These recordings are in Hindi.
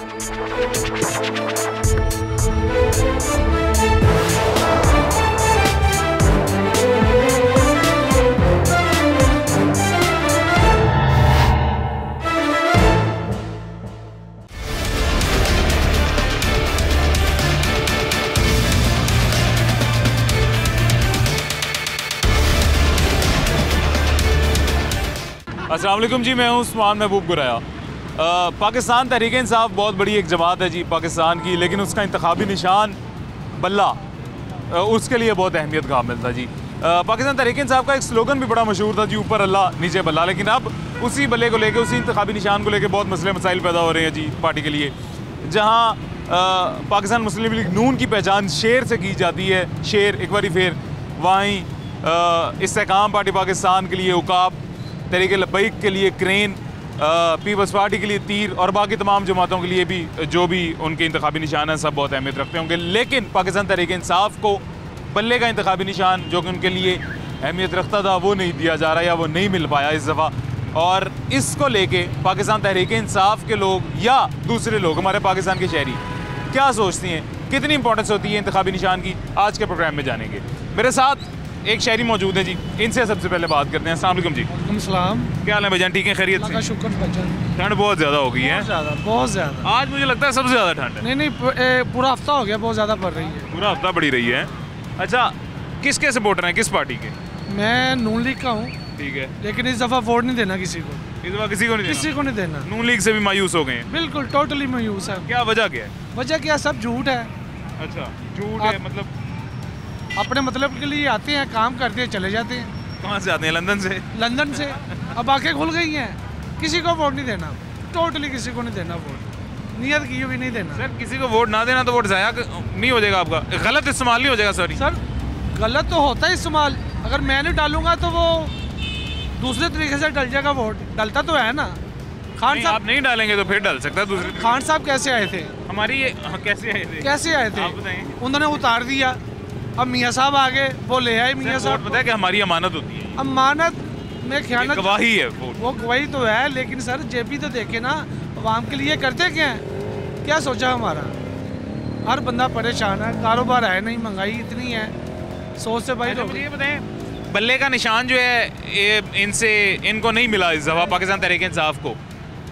अस्सलाम वालेकुम जी, मैं हूं उस्मान महबूब गुराया। पाकिस्तान तहरीक इंसाफ बहुत बड़ी एक जमात है जी पाकिस्तान की, लेकिन उसका इंतखाबी निशान बल्ला उसके लिए बहुत अहमियत का हामिल था जी। पाकिस्तान तहरीक इंसाफ का एक स्लोगन भी बड़ा मशहूर था जी, ऊपर अल्लाह नीचे बल्ला। लेकिन अब उसी बल्ले को लेके, उसी इंतखाबी निशान को लेके बहुत मसले मसाइल पैदा हो रहे हैं जी पार्टी के लिए। जहाँ पाकिस्तान मुस्लिम लीग नून की पहचान शेर से की जाती है, शेर एक बारी फिर, वहीं इस्तेकाम पार्टी पाकिस्तान के लिए उकाब, तहरीक लब्बैक के लिए क्रेन, पीपल्स पार्टी के लिए तीर और बाकी तमाम जमातों के लिए भी जो भी उनके इंतखाबी निशान हैं सब बहुत अहमियत रखते होंगे। लेकिन पाकिस्तान तहरीक इंसाफ को बल्ले का इंतखाबी निशान जो कि उनके लिए अहमियत रखता था वो नहीं दिया जा रहा या वो नहीं मिल पाया इस दफ़ा। और इसको लेके पाकिस्तान तहरीक इंसाफ के लोग या दूसरे लोग, हमारे पाकिस्तान के शहरी क्या सोचती हैं, कितनी इंपॉर्टेंस होती है इंतखाबी निशान की, आज के प्रोग्राम में जानेंगे। मेरे साथ एक शहरी मौजूद है जी, इनसे सबसे पहले बात करते हैं। अस्सलाम वालेकुम जी। सलाम। क्या हाल है भाईजान, ठीक है, खैरियत से? शुक्र भाईजान। ठंड बहुत ज़्यादा हो गई है, बहुत ज़्यादा। आज मुझे लगता है सबसे ज़्यादा ठंड है। नहीं, पूरा हफ्ता हो गया, बहुत ज़्यादा पड़ रही है। पूरा हफ्ता पड़ी रही है। अच्छा, किसके सपोर्टर हैं, किस पार्टी के? मैं नून लीग का हूँ। ठीक है, लेकिन इस दफ़ा वोट नहीं देना किसी को। इस दफ़ा किसी को नहीं देना? किसी को नहीं देना। नून लीग से भी मायूस हो गए हैं? बिल्कुल, टोटली मायूस है। क्या वजह क्या है? वजह क्या, सब झूठ है। अच्छा, झूठ है मतलब? अपने मतलब के लिए आते हैं, काम करते हैं, चले जाते हैं। कहाँ से आते हैं? लंदन से? लंदन से। अब आंखें खुल गई हैं, किसी को वोट नहीं देना, टोटली किसी को नहीं देना वोट, नियत की हुई नहीं देना। सर, किसी को वोट ना देना तो वोट ज़ाया नहीं हो जाएगा आपका, गलत इस्तेमाल नहीं हो जाएगा? सॉरी सर, गलत तो होता है इस्तेमाल, अगर मैं नहीं डालूंगा तो वो दूसरे तरीके से डल जाएगा वोट, डलता तो है ना। खान साहब आप नहीं डालेंगे तो फिर डल सकता है दूसरे। खान साहब कैसे आए थे? हमारी ये कैसे आए थे? कैसे आए थे? आप बताएं। उन्होंने उतार दिया, अब मियाँ साहब आ गए, वो ले आए मियाँ साहब। पता है कि हमारी अमानत होती है, अमानत में खयानत, गवाही है वो गवाही तो है। लेकिन सर जेबी तो देखे ना, आवाम के लिए करते क्या है, क्या सोचा हमारा? हर बंदा परेशान है, कारोबार है नहीं, महंगाई इतनी है, सोच से भाई। मुझे ये बताएं, बल्ले का निशान जो है इनको नहीं मिला इस दफ़ा पाकिस्तान तहरीक इंसाफ को,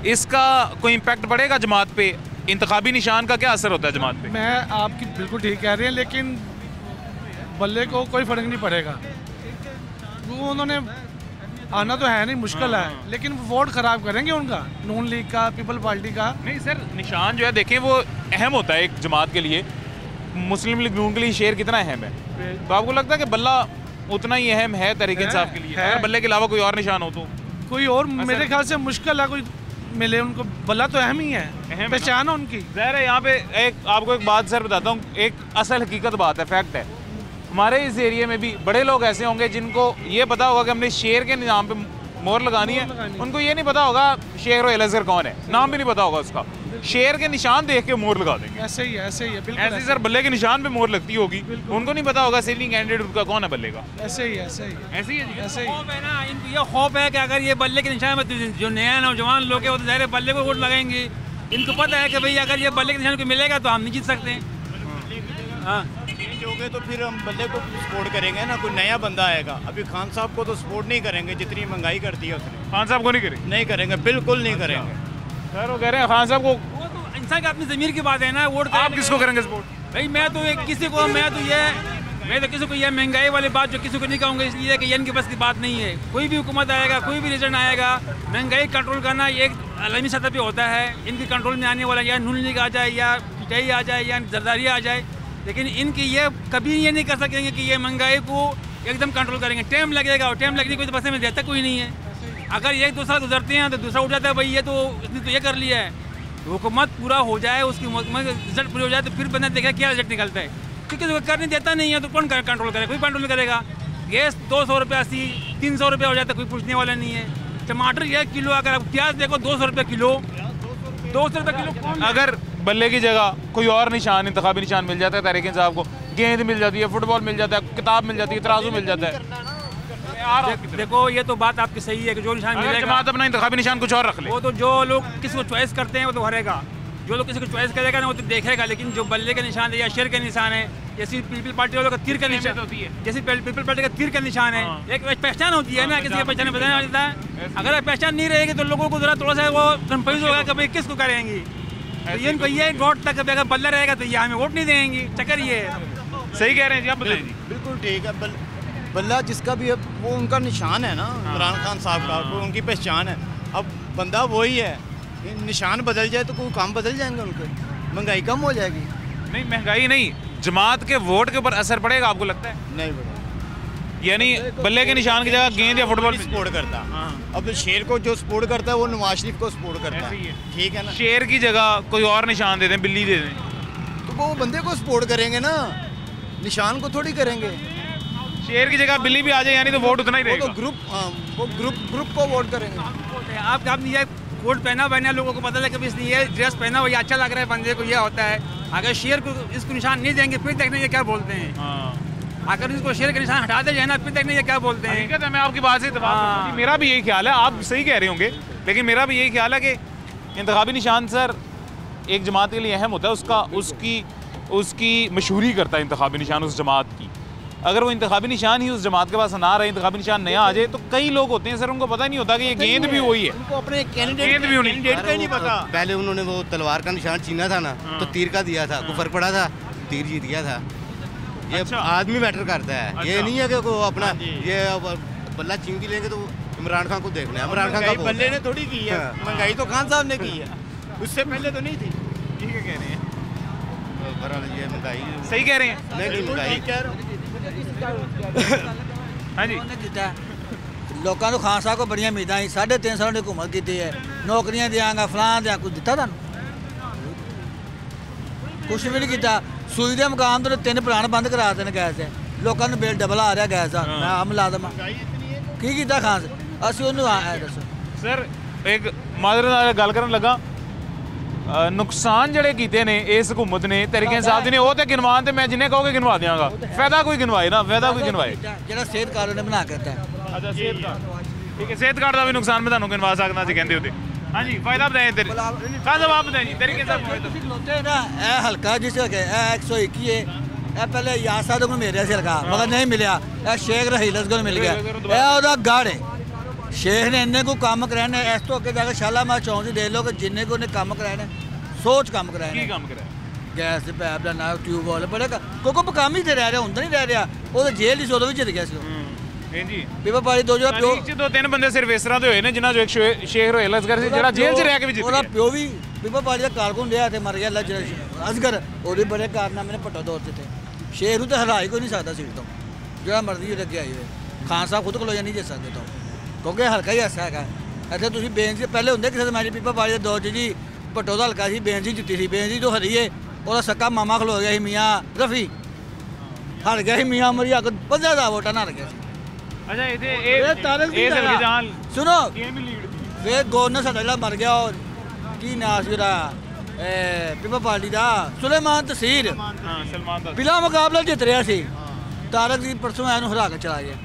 इसका कोई इम्पैक्ट पड़ेगा जमात पे? इंतखाबी निशान का क्या असर होता है जमात पे? मैं आपकी बिल्कुल ठीक कह रहे हैं, लेकिन बल्ले को कोई फर्क नहीं पड़ेगा, वो उन्होंने आना तो है नहीं, मुश्किल है, लेकिन वोट खराब करेंगे उनका, नून लीग का, पीपल पार्टी का। नहीं सर, निशान जो है देखें वो अहम होता है एक जमात के लिए। मुस्लिम लीग नून के लिए शेर कितना अहम है, तो आपको लगता है कि बल्ला उतना ही अहम है तहरीक इंसाफ के लिए? अगर बल्ले के अलावा कोई और निशान हो तो? कोई और मेरे ख्याल से मुश्किल है कोई मिले उनको, बल्ला तो अहम ही है, पहचान है उनकी। ज़ाहिर है, यहाँ पे आपको एक बात सर बताता हूँ, एक असल हकीकत बात है, फैक्ट है। हमारे इस एरिया में भी बड़े लोग ऐसे होंगे जिनको ये पता होगा कि हमने शेर के नाम पे मोहर लगानी है, उनको ये नहीं पता होगा शेर और एलेजर कौन है, नाम भी नहीं पता होगा उसका, शेर के निशान देख के मोहर लगा देंगे। ऐसे ही है, ऐसे ही है, बिल्कुल ऐसे सर बल्ले के निशान पे मोहर लगती होगी, उनको नहीं पता होगा सिटिंग कैंडिडेट उनका कौन है बल्ले का। ऐसे ही ऐसे ही ऐसे ही है, ऐसे ही है ना। इनको ये खौफ है कि अगर ये बल्ले के निशान में जो नया नौजवान लोग हैं वो तो ज़ाहिर बल्ले को वोट लगाएंगे। इनको पता है कि भाई अगर ये बल्ले के निशान को मिलेगा तो हम नहीं जीत सकते। हाँ, चेंज हो गए तो फिर हम बल्ले को सपोर्ट करेंगे ना, कोई नया बंदा आएगा। अभी खान साहब को तो सपोर्ट नहीं करेंगे, जितनी महंगाई कर दी है उसने। खान साहब को नहीं करेंगे? नहीं करेंगे, बिल्कुल नहीं करेंगे सर। वो कह रहे हैं खान साहब को, वो तो इंसान का अपनी ज़मीर की बात है ना, वोट आप किसको करेंगे सपोर्ट? भाई मैं तो किसी को ये महंगाई वाली बात जो किसी को नहीं कहूँगा, इसलिए कि ये इनके बस की बात नहीं है। कोई भी हुकूमत आएगा, कोई भी रिजल्ट आएगा, महंगाई कंट्रोल करना एक आलमी सतह पे होता है। इनके कंट्रोल में आने वाला या नून लीग आ जाए या पीटीआई आ जाए या जरदारी आ जाए, लेकिन इनकी ये कभी ये नहीं कर सकेंगे कि ये महंगाई को एकदम कंट्रोल करेंगे। टाइम लगेगा, और टाइम लगने की कोई बसे में देता कोई नहीं है। अगर एक दूसरा गुजरते हैं तो दूसरा उठ जाता है, भाई ये तो इसने तो ये कर लिया है। हुकूमत पूरा हो जाए, उसकी रिजल्ट पूरी हो जाए तो फिर बंदा देखेगा क्या रिजल्ट निकलता है, क्योंकि तो करने देता नहीं है तो कौन कंट्रोल करे? कोई कंट्रोल नहीं करेगा। गैस 200 रुपये 80 300 रुपये हो जाता है, कोई पूछने वाला नहीं है। टमाटर 1 किलो, अगर आप प्याज देखो 200 रुपये किलो, 200 रुपये किलो। अगर बल्ले की जगह कोई और निशान, इंतखाबी निशान मिल जाता है तहरीक इंसाफ को, गेंद मिल जाती है, फुटबॉल मिल जाता है, किताब मिल जाती है, तराजू मिल जाता है। देखो ये तो बात आपकी सही है कि जो निशान मिलेगा, जमात अपना इंतखाबी निशान कुछ और रख ले, वो तो जो लोग किसी को चॉइस करते हैं वो तो हरेगा। जो लोग किसी को चॉइस करेगा ना वो तो देखेगा, लेकिन जो बल्ले का निशान है या शेर का निशान है, जैसी पीपल पार्टी वालों का तीर का निशान होती है, जैसी पीपल पार्टी का तीर का निशान है, एक पहचान होती है ना, किसी की पहचान बताना जाता है। अगर पहचान नहीं रहेगी तो लोगों को जरा थोड़ा सा वो कंफ्यूज होगा कि भाई किसको करेंगी। तो ये इनको ये वोट तक अगर बल्ला रहेगा तो ये हमें वोट नहीं देंगी, चक्कर ये है। सही कह रहे हैं जी, आप बताइए जी। बिल्कुल ठीक है। बल्ला जिसका भी है वो उनका निशान है ना, इमरान खान साहब का, वो उनकी पहचान है। अब बंदा वही है, निशान बदल जाए तो कोई काम बदल जाएंगे उनके, महंगाई कम हो जाएगी। नहीं महंगाई नहीं, जमात के वोट के ऊपर असर पड़ेगा आपको लगता है? नहीं पड़ेगा, यानी बल्ले के निशान की जगह गेंद या फुटबॉल सपोर्ट करता है। अब शेर को जो सपोर्ट करता है वो नवाज शरीफ को सपोर्ट करता है, ठीक है ना। शेर की जगह कोई और निशान दे दें, बिल्ली दे दें, तो वो बंदे को सपोर्ट करेंगे ना, निशान को थोड़ी करेंगे। शेर की जगह बिल्ली भी आ जाए यानी तो वोट उतना ही वो रहेगा। तो ग्रुप को वोट करेंगे। आप ये कोट पहना लोगों को पता लगे कि ये ड्रेस पहना हुआ ये अच्छा लग रहा है बंदे को, ये होता है। अगर शेर को इसको निशान नहीं देंगे फिर देखने ये क्या बोलते हैं। अगर इसको शेर का निशान हटा दे जाए ना फिर देखने ये क्या बोलते हैं। ठीक है, मैं आपकी बात से इत्तेफाक करता हूं। मेरा भी यही ख्याल है, आप सही कह रहे होंगे, लेकिन मेरा भी यही ख्याल है कि इंतखाबी निशान सर एक जमात के लिए अहम होता है, उसकी मशहूरी करता है इंतखाबी निशान उस जमात की। अगर वो इंतखाबी निशान ही उस जमात के पास ना रहे, इंतखाबी निशान नया आ जाए, तो कई लोग होते हैं सर उनको पता नहीं होता कि ये गेंद भी वही है, उनको अपने गेंद भी उन्हीं कैंडिडेट का ही नहीं पता। पहले उन्होंने वो तलवार का निशान छीना था ना, तो तीर का दिया था, कुफर पड़ा था, तीर जीत गया था। ये अच्छा। आदमी मैटर करता है, ये अच्छा। नहीं है कि को अपना ये बल्ला छीन भी लेंगे तो इमरान खान को देखना है। इमरान खान का वोट बल्ले है। ने थोड़ी की है, महंगाई तो खान साहब ने की है, उससे पहले तो नहीं थी। ठीक है कह रहे हैं, बहरहाल ये महंगाई सही कह रहे हैं। नहीं महंगाई ठीक कह रहे हो। हाँ जी, लोगों को खान साहब को बड़ी उम्मीद आई, 3.5 साल ने हुकूमत की है, नौकरियां देंगा फलां देंगा, कुछ दिता तुम कुछ भी नहीं किया। सूई के मकान तो 3 प्लान बंद करा देने गैस है, लोगों को बिल डबल आ रहा गैस का, मैं आम ला देव की किया खान असं उन्होंने दसो सर एक माजरत नाल गल करन लगा, नुकसान ਜਿਹੜੇ ਕੀਤੇ ਨੇ ਇਸ हुकूमत ने तरीके इंसाफ ने ਉਹ ਤੇ ਗਿਣਵਾਨ ਤੇ ਮੈਂ ਜਿੰਨੇ ਕਹੋਗੇ ਗਿਣਵਾ ਦਿਆਂਗਾ। ਫਾਇਦਾ ਕੋਈ ਗਿਣਵਾਏ ਨਾ, ਫਾਇਦਾ ਕੋਈ ਗਿਣਵਾਏ। ਜਿਹੜਾ ਸਿਹਤ ਕਾਰਡ ਨੇ ਬਣਾ ਕੇ ਦਿੱਤਾ ਅੱਛਾ ਸਿਹਤ ਕਾਰਡ, ठीक है, सेहत कार्ड का भी नुकसान मैं ਤੁਹਾਨੂੰ ਗਿਣਵਾ ਸਕਦਾ ਜੇ ਕਹਿੰਦੇ ਹੋ। हाँ जी, फायदा बताएं तेरे खान साहब, आप बताएं जी तरीके से। ना ए हल्का जिस है 121 है, ए पहले यासा तो मेरे से हल्का मगर नहीं मिला, ए शेख रहीलस को मिल गया, ए ओदा गढ़ है। शेख ने इन्ने को काम कराने, इस तो अगे जाकर शालामार चौंक से देख लो कि जिन्ने को उन्हें काम कराने, सोच काम कराने, काम कराया गैस के पैप का ना ट्यूबवैल बड़े कोई काम ही तो रह रहा, होंगे नहीं रह रहा, वो तो जेल ही उदों भी चल गया जी। पीपा पाली दो जो प्यो 2-3 बंदे सिर्फ इस तरह ਦੇ ਹੋਏ ਨੇ ਜਿਨ੍ਹਾਂ ਜੋ ਇੱਕ ਸ਼ੇਖ ਰੋਹਿਲ ਅਸਗਰ ਸੀ ਜਿਹੜਾ ਜੇਲ੍ਹ 'ਚ ਰਹਿ ਕੇ ਵੀ ਜਿੱਤ ਉਹਦਾ ਗਿਆ। ਪਿਓ ਵੀ ਪੀਪਾ ਪਾਲੀ ਦਾ ਕਾਰਕੁਨ ਰਿਹਾ ਤੇ ਮਰ ਗਿਆ ਅੱਲਾ ਅਸਗਰ, ਉਹਦੇ ਬੜੇ ਕਾਰਨਾਮੇ ਨੇ ਪੱਟਾ ਦੌਰ ਤੇ ਸ਼ੇਖ ਨੂੰ ਤਾਂ ਹਰਾ ਹੀ ਕੋਈ ਨਹੀਂ ਸਕਦਾ ਸੀਟ ਤੋਂ, ਜਿਹੜਾ ਮਰਜ਼ੀ ਉਹਦੇ ਅੱਗੇ ਆਈ ਹੋਏ। ਖਾਨ ਸਾਹਿਬ ਖੁਦ ਕੋਲੋਂ ਨਹੀਂ ਜਿੱਤ ਸਕਦੇ ਤੋਂ, ਕਿਉਂਕਿ ਹਲਕਾ ਹੀ ਐਸਾ ਹੈਗਾ। ਇੱਥੇ ਤੁਸੀਂ ਬੇਨਜ਼ੀ ਪਹਿਲੇ ਹੁੰਦੇ ਕਿਸੇ ਮੈਚ ਪੀਪਾ ਪਾਲੀ ਦੇ ਦੌਰ 'ਚ ਜੀ ਭੱਟੋ ਦਾ ਹਲਕਾ ਸੀ, ਬੇਨਜ਼ੀ ਜਿੱਤੀ ਸੀ, ਬੇਨਜ਼ੀ ਤੋਂ ਹਰੀਏ ਉਹਦਾ ਸਕਾ ਮਾਮਾ ਖਲੋ ਗਿਆ ਸੀ ਮੀਆਂ ਰਫੀ, ਹਰ ਗਿਆ ਸੀ ਮੀਆਂ ਮਰੀਆ ਕੋ 50 ਦਾ ਵੋਟਾਂ ਨਾਲ ਗਿਆ ਸੀ। ਅੱਛਾ ਇਹ ਤਾਰਕ ਦੀ ਜਾਨ ਸੁਣੋ ਗੇਮ ਵੀ ਲੀਡ ਦੀ ਫਿਰ ਗਵਰਨਰ ਸਾਡਾ ਜਿਹੜਾ ਮਰ ਗਿਆ ਉਹ ਕੀ ਨਾਂ ਸੀ ਉਹਦਾ ਪੀਪਾ ਪਾਰਟੀ ਦਾ ਸੁਲੇਮਾਨ ਤਸੀਰ, ਹਾਂ ਸਲਮਾਨ ਦਾ ਬਿਲਾ ਮੁਕਾਬਲਾ ਜਿੱਤ ਰਿਹਾ ਸੀ। ਤਾਰਕ ਜੀ परसों आया हरा के चला गया।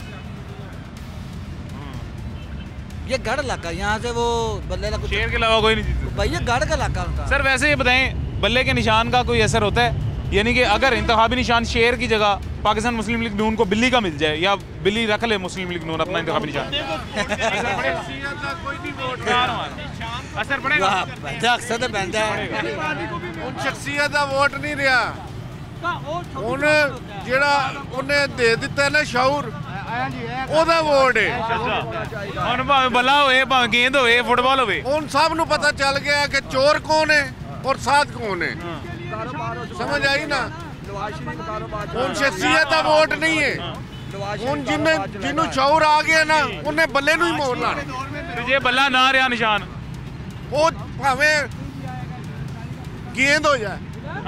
ये गढ़ इलाका यहाँ से वो बल्ले का शेर के अलावा कोई नहीं जीता भाई, ये गढ़ का इलाका होता। सर। वैसे ये बताएं बल्ले के निशान का कोई असर होता है, यानी कि अगर इंतखाबी निशान शेर की जगह पाकिस्तान मुस्लिम लीग नून को बिल्ली का मिल जाए या बिल्ली रख ले मुस्लिम लीग नून अपना इंतखाबी निशान, असर पड़ेगा? अक्सर तो बनता है ਹੁਣ ਸ਼ਖਸੀਅਤ ਦਾ ਵੋਟ ਨਹੀਂ ਰਿਹਾ, ਹੁਣ ਜਿਹੜਾ ਉਹਨੇ ਦੇ ਦਿੱਤਾ ਨਾ ਸ਼ਾਉਰ, ਉਹਦਾ ਵੋਟ ਹੈ। ਹੁਣ ਭਾਵੇਂ ਬੱਲਾ ਹੋਵੇ ਭਾਵੇਂ ਗੇਂਦ ਹੋਵੇ ਫੁੱਟਬਾਲ ਹੋਵੇ, ਹੁਣ ਸਭ ਨੂੰ ਪਤਾ ਚੱਲ ਗਿਆ ਕਿ ਚੋਰ ਕੌਣ ਹੈ ਔਰ ਸਾਧ ਕੌਣ ਹੈ। ਸਮਝ ਆਈ ਨਾ? ਹੁਣ ਸ਼ਖਸੀਅਤ ਦਾ ਵੋਟ ਨਹੀਂ ਹੈ, ਹੁਣ ਜਿਹਨੂੰ ਸ਼ਾਉਰ ਆ ਗਿਆ ਨਾ ਉਹਨੇ ਬੱਲੇ ਨੂੰ ਹੀ ਮੋੜ ਲਾਣਾ। ਤੇ ਜੇ ਬੱਲਾ ਨਾ ਰਿਹਾ ਨਿਸ਼ਾਨ, ਉਹ ਭਾਵੇਂ ਗੇਂਦ ਹੋ ਜਾਏ,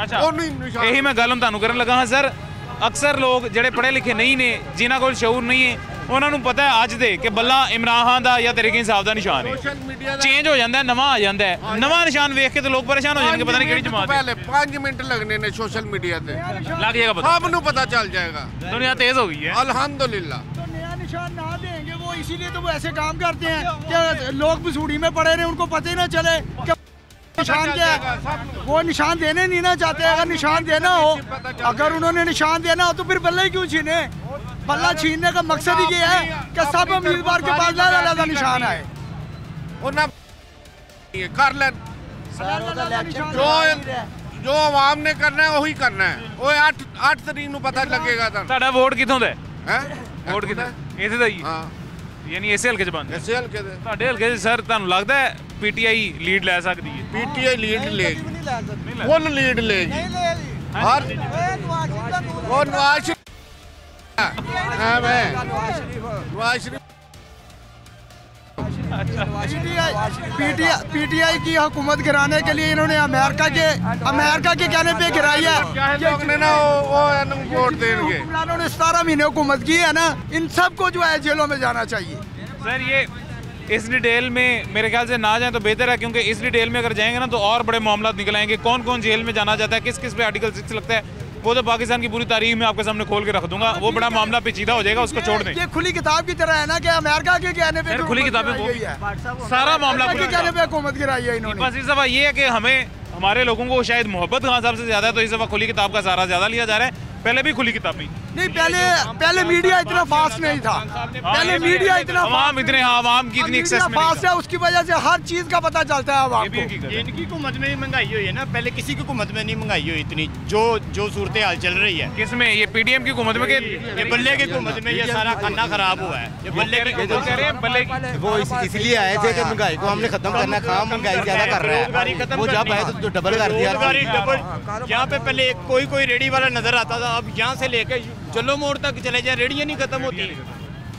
ਅੱਛਾ ਉਹਨੂੰ ਹੀ ਨਿਸ਼ਾਨ। ਇਹੀ ਮੈਂ ਗੱਲ ਹੁਣ ਤੁਹਾਨੂੰ ਕਰਨ ਲੱਗਾ ਹਾਂ ਸਰ। ਅਕਸਰ ਲੋਕ ਜਿਹੜੇ ਪੜ੍ਹੇ ਲਿਖੇ ਨਹੀਂ ਨੇ, ਜਿਨ੍ਹਾਂ ਕੋਲ ਸ਼ਊਰ ਨਹੀਂ ਹੈ, ਉਹਨਾਂ ਨੂੰ ਪਤਾ ਹੈ ਅੱਜ ਦੇ ਕਿ ਬੱਲਾ ਇਮਰਾਨ ਖਾਨ ਦਾ ਜਾਂ ਤਰੀਕੇ ਇੰਸਾਫ ਦਾ ਨਿਸ਼ਾਨ ਹੈ। ਸੋਸ਼ਲ ਮੀਡੀਆ ਚੇਂਜ ਹੋ ਜਾਂਦਾ, ਨਵਾਂ ਆ ਜਾਂਦਾ ਹੈ, ਨਵਾਂ ਨਿਸ਼ਾਨ ਵੇਖ ਕੇ ਤੇ ਲੋਕ ਪਰੇਸ਼ਾਨ ਹੋ ਜਾਣਗੇ, ਪਤਾ ਨਹੀਂ ਕਿਹੜੀ ਜਮਾਤ ਹੈ। ਪਹਿਲੇ 5 ਮਿੰਟ ਲੱਗਣੇ ਨੇ ਸੋਸ਼ਲ ਮੀਡੀਆ ਤੇ, ਲੱਗ ਜਾਏਗਾ ਪਤਾ, ਸਭ ਨੂੰ ਪਤਾ ਚੱਲ ਜਾएगा। दुनिया तेज हो गई है। अल्हम्दुलिल्लाह। तो नया निशान ना देंगे वो, इसीलिए तो वो ऐसे काम करते हैं कि लोग भी सूढ़ी में पड़े रहे, उनको पता ही ना चले कि निशान क्या है? वो निशान देने नहीं ना चाहते। अगर निशान देना हो, अगर उन्होंने निशान देना हो तो फिर बल्ले क्यों छीने? बल्ला छीनने का मकसद ही ये है कि सब उम्मीदवार के पास ज़्यादा निशान आए। कर लें जो आवाम ने करना है वही करना है। वो 8 तरीक ਨੂੰ ਪਤਾ ਲੱਗੇਗਾ ਤੁਹਾਨੂੰ। ਤੁਹਾਡਾ ਵੋਟ ਕਿੱਥੋਂ ਦਾ ਹੈ? ਵੋਟ ਕਿੱਥੋਂ ਕਿੱਥੇ? ਇਸੇ ਦਾ ਹੀ ਹਾਂ, ਯਾਨੀ ਇਸੇ ਹਲਕੇ 'ਚ ਬੰਦ। ਇਸੇ ਹਲਕੇ ਦੇ। ਤੁਹਾਡੇ ਹਲਕੇ 'ਚ ਸਰ ਤੁਹਾਨੂੰ ਲੱਗਦਾ ਹੈ ਪੀਟੀਆਈ ਲੀਡ ਲੈ ਸਕਦੀ ਹੈ? ਪੀਟੀਆਈ ਲੀਡ ਲੇਗੀ, ਫੁੱਲ ਲੀਡ ਲੇਗੀ। ਹਰ ਉਹ ਨਵਾਜ਼ शरीफ पीटीआई की हुकूमत गिराने के लिए इन्होंने अमेरिका के कहने पे गिराई है। ना वो वोट देंगे। हुक्मरानों ने 17 महीने हुकूमत की है ना, इन सबको जो है जेलों में जाना चाहिए। सर ये इस डिटेल में मेरे ख्याल से ना जाए तो बेहतर है, क्योंकि इस डिटेल में अगर जाएंगे ना तो और बड़े मामला निकल आएंगे। कौन कौन जेल में जाना चाहता है, किस किस पे आर्टिकल 6 लगता है, वो तो पाकिस्तान की पूरी तारीख में आपके सामने खोल के रख दूंगा। वो बड़ा मामला पेचीदा हो जाएगा, उसको छोड़ दें। ये खुली किताब की तरह है ना कि अमेरिका के कहने पे खुली किताबें सारा मामला के कहने पे हुकूमत गिराई है इन्होंने। बस इस दफा ये है कि हमारे लोगों को शायद मोहब्बत खान साहब से ज्यादा है, तो इस दफा खुली किताब का सहारा ज्यादा लिया जा रहा है। पहले भी खुली किताब नहीं, पहले मीडिया इतना फास्ट नहीं था। पहले मीडिया इतना आवाम की इतनी एक्सेस में फास्ट है, उसकी वजह से हर चीज का पता चलता है आवाम को। इनकी हुकूमत में महंगाई हुई है ना, पहले किसी की हुकूमत में नहीं महंगाई हुई इतनी जो सूरत हाल चल रही है। किसमें? ये पीडीएम की हुकूमत में? ये बल्ले की हुकूमत में ये सारा खाना खराब हुआ है। ये बल्ले की कह रहे हैं बल्ले की। वो इसलिए आए थे कि महंगाई को हमने खत्म करना, काम महंगाई ज्यादा कर रहा है। वो जब आए तो डबल कर दिया। यहाँ पे पहले कोई रेडी वाला नजर आता था, अब यहाँ से लेके चलो मोड़ तक चले जाए रेडियाँ नहीं खत्म होती।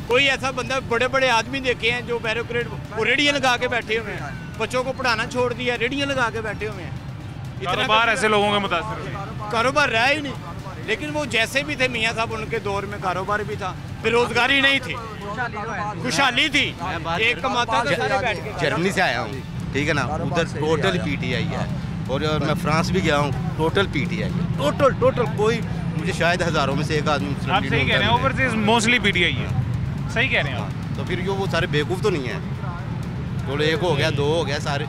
कोई ऐसा बंदा, बड़े बड़े आदमी देखे हैं जो बैरोक्रेट वो रेडियाँ लगा के बैठे हुए हैं, बच्चों को पढ़ाना छोड़ दिया, रेडियाँ लगा के बैठे हुए हैं। कारोबार ऐसे लोगों के मुतासिर, कारोबार रहा ही नहीं। लेकिन वो जैसे भी थे मियाँ साहब, उनके दौर में कारोबार भी था, बेरोजगारी नहीं थी, खुशहाली थी। एक कमाता था। जर्मनी से आया हूँ, ठीक है ना, उधर टोटल पीटीआई है। और मैं फ्रांस भी गया हूँ, टोटल पीटीआई, टोटल कोई, मुझे शायद हजारों में से एक आदमी। आप सही कह रहे हैं, ओवरसीज मोस्टली पीटीआई है। सही कह रहे हैं आप। तो फिर वो सारे बेवकूफ़ तो नहीं है। तो एक हो गया, 2 हो गया, सारे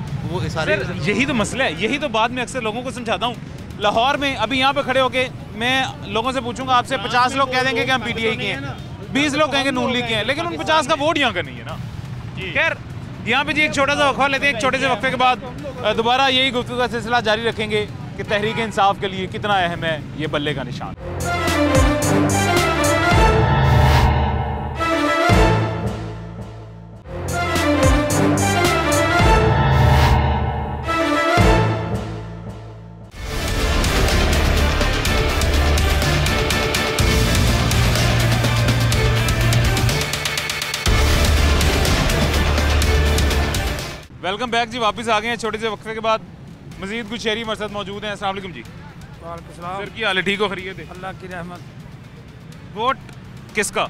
यही तो मसला है। यही तो बाद में अक्सर लोगों को समझाता हूँ। लाहौर में अभी यहाँ पे खड़े होके मैं लोगों से पूछूंगा, आपसे 50 लोग कह देंगे कि हम पीटीआई के हैं, 20 लोग कहेंगे नून लीग के हैं, लेकिन उन 50 का वोट यहाँ का नहीं है ना। खैर, यहाँ पे जी एक छोटा सा वक्फा लेते हैं। एक छोटे से वक्फे के बाद दोबारा यही गुफ्तगू का सिलसिला जारी रखेंगे कि तहरीक इंसाफ के लिए कितना अहम है ये बल्ले का निशान। वेलकम बैक जी, वापस आ गए हैं छोटे से वक्फे के बाद। मजीद कुछ शहरी मरसद मौजूद हैं। अस्सलाम वालेकुम जी। सर की हाल है? ठीक हो? खैरियत है? अल्लाह की रहमत। वोट किसका?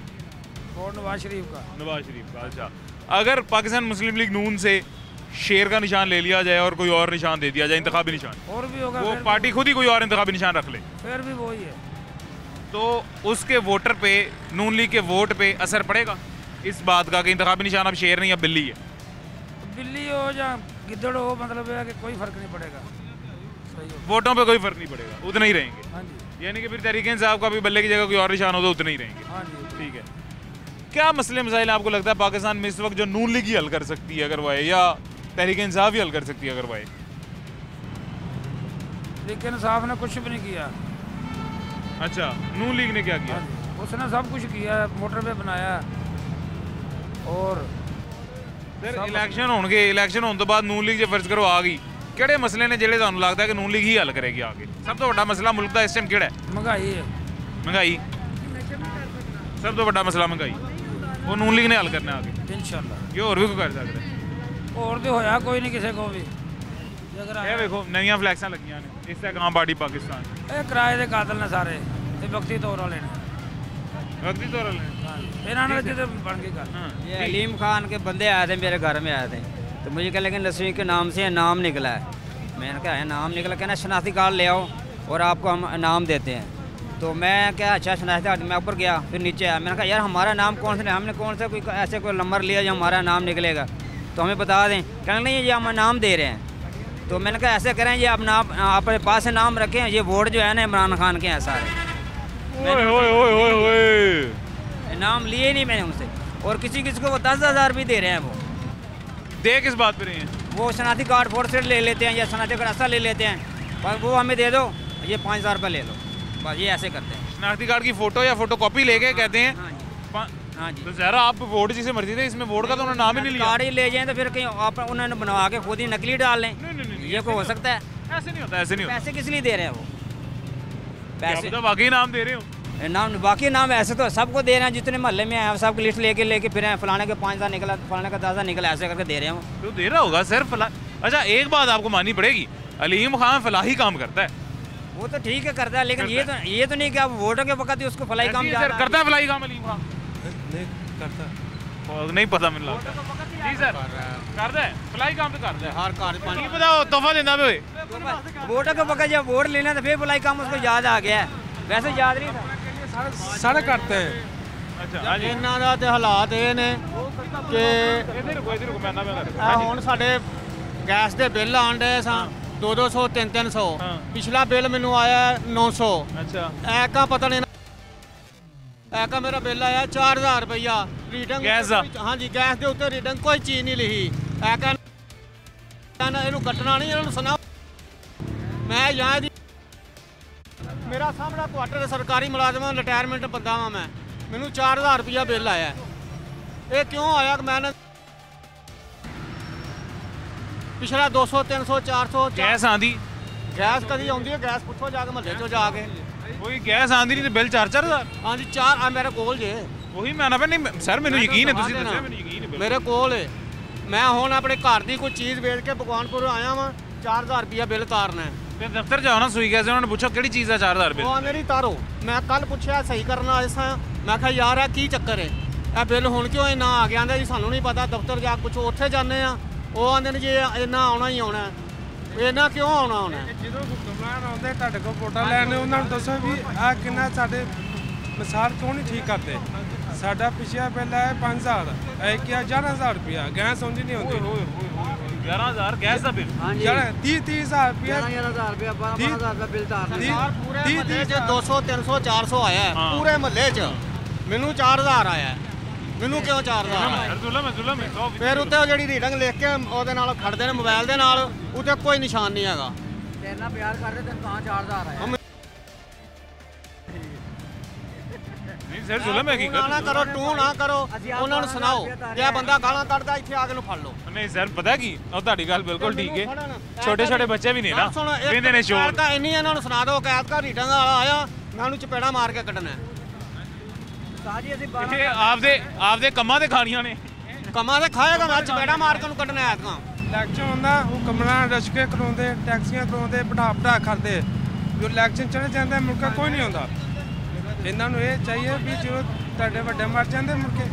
वोट नवाज शरीफ का। नवाज शरीफ का। अच्छा, अगर पाकिस्तान मुस्लिम लीग नून से शेर का निशान ले लिया जाए और कोई और निशान दे दिया जाए, इंतखाबी निशान, और भी होगा, वो पार्टी खुद ही कोई और इंतखाबी निशान रख ले, फिर भी वही है, तो उसके वोटर पे, नून लीग के वोट पे असर पड़ेगा इस बात का कि इंतखाबी निशान अब शेर नहीं, अब बिल्ली है? बिल्ली हो या गिद्दड़ हो, मतलब है कि कोई फर्क नहीं पड़ेगा। सही हो, वोटों पे कोई फर्क नहीं पड़ेगा, उतने ही रहेंगे। हाँ जी, यानी कि फिर तहरीक इंसाफ का भी बल्ले की जगह कोई और निशान हो तो उतने ही रहेंगे। हाँ जी, ठीक है। क्या मसले मसाइल आपको लगता है पाकिस्तान में इस वक्त जो नून लीग ही हल कर सकती है अगर वो आए, या तहरीक इंसाफ ही हल कर सकती है अगर वो आए? लेकिन साहब ने कुछ भी नहीं किया। अच्छा, नून लीग ने क्या किया? उसने सब कुछ किया, मोटरवे बनाया। और सर इलेक्शन होंगे, इलेक्शन होने तो बाद नून लीग जो फर्ज करो आ गई, किहड़े मसले ने जिहड़े तुहानूं लगदा है कि नून लीग ही हल करेगी आगे? सब तो बड़ा मसला मुल्क का इस टाइम किहड़ा है? महंगाई है। महंगाई सब तो बड़ा मसला, महंगाई, वो नून लीग ने हल करना है आगे इंशाल्लाह। ये और भी कोई कर सकता है? और तो होया कोई नहीं किसी को भी। ये देखो नवीं फ्लैक्सां लगियां ने, इससे कहां पार्टी पाकिस्तान, ये किराए के कातल ने सारे, ते वक्ती तौर वाले ने, वक्ती तौर वाले इन्होंने जिधर बन गई गल। ये अलीम खान के बंदे आए थे, मेरे घर में आए थे, तो मुझे कहा लेकिन लस्सी के नाम से नाम निकला है। मैंने कहा नाम निकला, कहना शनाख्ती कार्ड ले आओ और आपको हम इनाम देते हैं। तो मैं क्या, अच्छा शनाख्ती कार्ड, मैं ऊपर गया, फिर नीचे आया, मैंने कहा यार हमारा नाम कौन सा, हमने कौन सा कोई ऐसे कोई नंबर लिया जो हमारा नाम निकलेगा, तो हमें बता दें। कहना नहीं, ये हम नाम दे रहे हैं। तो मैंने कहा ऐसे करें, ये अपना अपने पास से नाम रखें, ये वोट जो है ना इमरान खान के हैं सारे। नाम लिए नहीं मैंने उनसे, और किसी किसी को वो 10,000 भी दे रहे हैं। वो दे किस बात पे रहे हैं? वो शनाख्ती कार्ड फोर्सेड ले लेते हैं या शनाख्ती कार्ड ऐसा ले लेते हैं, पर वो हमें दे दो, ये 5,000 रुपये ले लो, बस ये ऐसे करते हैं। शनाख्ती कार्ड की फ़ोटो या फ़ोटो कॉपी लेके कहते हैं हाँ जी। तो ज़रा आप वोट जिसे मर्जी थे, इसमें वोट का तो उन्होंने नाम ही नहीं लिया। कार्ड ही ले जाएं तो फिर कहीं आप उन्होंने बनवा के खुद ही नकली डाल लें, ये को हो सकता है? ऐसे नहीं होता, ऐसे नहीं होता। पैसे किस लिए दे रहे हैं वो? पैसे तो वाकई नाम दे रहे हो? नाम बाकी नाम ऐसे तो सबको दे रहे हैं, जितने मोहल्ले में हैं सबको लिस्ट लेके फिर फलाने के 5,000 निकला, फलाने का 10,000 निकला, ऐसे करके दे रहे हैं। तो दे रहा होगा सर फला। अच्छा एक बात आपको माननी पड़ेगी, अलीम खान फलाही काम करता है। वो तो ठीक है करता है, लेकिन ये तो नहीं कि आप वोटों के वक्त ही उसको फलाई काम करता है। फलाई काम अलीम खान नहीं करता, नहीं पता मैंने लगता जी सर करता है फलाई काम तो करता है। हर घर पानी नहीं बताओ तोहफा देना पे वोटों के वक्त जब वोट लेना तो फिर फलाई काम उसको याद आ गया है, वैसे याद नहीं था। सारे करते हैं। अच्छा ਇਹਨਾਂ ਦਾ ਤੇ ਹਾਲਾਤ ਇਹ ਨੇ ਕਿ ਹੁਣ ਸਾਡੇ ਗੈਸ ਦੇ ਬਿੱਲ ਆਣ ਡਏ ਸਾਂ 200 300 ਪਿਛਲਾ ਬਿੱਲ ਮੈਨੂੰ ਆਇਆ 900। अच्छा ਐਕਾ ਪਤਾ ਨਹੀਂ ਐਕਾ ਮੇਰਾ ਬਿੱਲ ਆਇਆ 4,000 ਰੁਪਈਆ ਰੀਡਿੰਗ ਗੈਸ ਦਾ? ਹਾਂਜੀ ਗੈਸ ਦੇ ਉੱਤੇ ਰੀਡਿੰਗ ਕੋਈ ਚੀਜ਼ ਨਹੀਂ ਲਿਖੀ। ਐਕਾ ਇਹਨੂੰ ਕੱਟਣਾ ਨਹੀਂ, ਇਹਨਾਂ ਨੂੰ ਸੁਣਾ ਮੈਂ ਜਾਂ ਦੀ ਮੇਰਾ ਸਾਹਮਣਾ ਕੁਆਟਰ ਸਰਕਾਰੀ ਮੁਲਾਜ਼ਮ ਰਿਟਾਇਰਮੈਂਟ ਬੰਦਾ ਵਾਂ ਮੈਂ, ਮੈਨੂੰ 4,000 ਰੁਪਈਆ ਬਿੱਲ ਆਇਆ। ਇਹ ਕਿਉਂ ਆਇਆ ਕਿ ਮੈਂ ਪਿਛਲਾ 200 300 400 गैस आंदी ਗੈਸ ਕਦੀ ਆਉਂਦੀ ਹੈ? ਗੈਸ ਪੁੱਛੋ ਜਾ ਕੇ ਮਹੱਲੇ 'ਚੋਂ ਜਾ ਕੇ। कोई गैस आंदी नहीं तो बिल 4,000। ਹਾਂਜੀ 4 ਆ ਮੇਰੇ ਕੋਲ ਜੇ वही मैं ना नहीं सर मैंने यकीन है तुसी दस्सिया मैंने यकीन है ਮੇਰੇ ਕੋਲ ਹੈ। ਮੈਂ ਹੁਣ ਆਪਣੇ ਘਰ ਦੀ ਕੋਈ ਚੀਜ਼ ਵੇਚ ਕੇ ਭਗਵਾਨਪੁਰ ਆਇਆ ਵਾਂ, 4,000 ਰੁਪਈਆ ਬਿੱਲ ਤਾਰਨਾ ਹੈ। ਤੇ ਦਫ਼ਤਰ ਜਾਓ ਨਾ ਸੂਈ ਗੈਸ ਉਹਨਾਂ ਨੇ ਪੁੱਛੋ ਕਿਹੜੀ ਚੀਜ਼ ਦਾ 4,000 ਬਿੱਲ। ਉਹ ਮੇਰੀ ਤਾਰੋ, ਮੈਂ ਕੱਲ ਪੁੱਛਿਆ ਸਹੀ ਕਰਨ ਆਏ ਸਾਂ, ਮੈਂ ਕਿਹਾ ਯਾਰ ਇਹ ਕੀ ਚੱਕਰ ਹੈ, ਇਹ ਬਿੱਲ ਹੁਣ ਕਿਉਂ ਇੰਨਾ ਆ ਗਿਆ? ਆਂਦਾ ਜੀ ਸਾਨੂੰ ਨਹੀਂ ਪਤਾ, ਦਫ਼ਤਰ ਜਾ ਕੇ ਪੁੱਛੋ। ਉੱਥੇ ਜਾਂਦੇ ਆ, ਉਹ ਆਂਦੇ ਨੇ ਜੀ ਇੰਨਾ ਆਉਣਾ ਹੀ ਆਉਣਾ, ਇਹਨਾਂ ਕਿਉਂ ਆਉਣਾ ਹੋਣਾ? ਜਦੋਂ ਹੁਕਮਰਾਨ ਆਉਂਦੇ ਤੁਹਾਡੇ ਕੋਲ ਵੋਟਾਂ ਲੈਣ, ਉਹਨਾਂ ਨੂੰ ਦੱਸੋ ਵੀ ਆਹ ਕਿੰਨਾ ਸਾਡੇ ਮਿਸਾਲ ਕਿਉਂ ਨਹੀਂ ਠੀਕ ਕਰਦੇ। ਸਾਡਾ ਪਿਛਲਾ ਬਿੱਲ ਹੈ 5,000, ਇਹ ਕੀ 11,000 ਰੁਪਇਆ ਗੈਸ ਆਉਂਦੀ ਨਹੀਂ ਹੁੰਦੀ। 11,000 ਗੈਸ ਦਾ ਬਿੱਲ? 30,000 ਰੁਪਇਆ 11,000 ਰੁਪਇਆ 12,000 ਰੁਪਇਆ ਬਿੱਲ ਤਾਰਨਾ। ਪੂਰੇ ਮਹੱਲੇ 'ਚ 200 300 400 ਆਇਆ ਹੈ ਪੂਰੇ ਮਹੱਲੇ 'ਚ, ਮੈਨੂੰ 4,000 ਆਇਆ। ਮੈਨੂੰ ਕਿਉਂ 4,000 ਆਇਆ? ਜ਼ੁਲਮ ਹੈ। ਫਿਰ ਉੱਤੇ ਉਹ ਜਿਹੜੀ ਰੀਡਿੰਗ ਲਿਖ ਕੇ ਉਹਦੇ ਨਾਲ ਖੜਦੇ ਨੇ ਮੋਬਾਈਲ ਦੇ ਨਾਲ, ਉੱਤੇ ਕੋਈ ਨਿਸ਼ਾਨ ਨਹੀਂ ਹੈਗਾ। ਇੰਨਾ ਪਿਆਰ ਕਰਦੇ ਤੈਨੂੰ ਤਾਂ 4,000 ਆਇਆ। ਨਹੀਂ ਸਰ ਜ਼ੁਲਮ ਹੈ ਕੀ ਨਾ ਕਰੋ, ਟੂ ਨਾ ਕਰੋ, ਉਹਨਾਂ ਨੂੰ ਸੁਣਾਓ ਕਿ ਇਹ ਬੰਦਾ ਗਾਲਾਂ ਕੱਢਦਾ, ਇੱਥੇ ਆ ਕੇ ਨੂੰ ਫੜ ਲਓ। ਨਹੀਂ ਸਰ ਪਤਾ ਕੀ ਉਹ ਤੁਹਾਡੀ ਗੱਲ ਬਿਲਕੁਲ ਠੀਕ ਹੈ, ਛੋਟੇ ਛੋਟੇ ਬੱਚੇ ਵੀ ਨੇ ਨਾ ਕਹਿੰਦੇ ਨੇ ਸ਼ੋਰ ਤਾਂ ਇੰਨੀ ਇਹਨਾਂ ਨੂੰ ਸੁਣਾ ਦਿਓ, ਕੈਦ ਰੀਡਿੰਗ ਵਾਲਾ ਆਇਆ ਮੈਂ ਉਹਨੂੰ ਚਪੇੜਾ ਮਾਰ ਕੇ ਕੱਢਣਾ। ਇਹ ਆਪਦੇ ਕੰਮਾਂ ਤੇ ਖਾਣੀਆਂ ਨੇ, ਕੰਮਾਂ ਤੇ ਖਾਏਗਾ, ਮੈਂ ਚਪੇੜਾ ਮਾਰ ਕੇ ਉਹਨੂੰ ਕੱਢਣਾ ਐਤਕਾਂ। ਇਲੈਕਸ਼ਨ ਹੁੰਦਾ ਹੁਕਮਰਾਨ ਰਸ਼ ਕੇ ਕਰਾਉਂਦੇ, ਟੈਕਸੀਆਂ ਕਰਾਉਂਦੇ, ਬਿਠਾ ਕਰਦੇ, ਜੋ ਇਲੈਕਸ਼ਨ ਚਲੇ ਜਾਂਦੇ ਮੁਲਕ ਕੋਈ ਨਹੀਂ ਹੁੰਦਾ। ਇਹਨਾਂ ਨੂੰ ਇਹ ਚਾਹੀਏ ਵੀ ਜੋ ਤੁਹਾਡੇ ਵੱਡੇ ਮਰ ਜਾਂਦੇ ਮੁਲਕੇ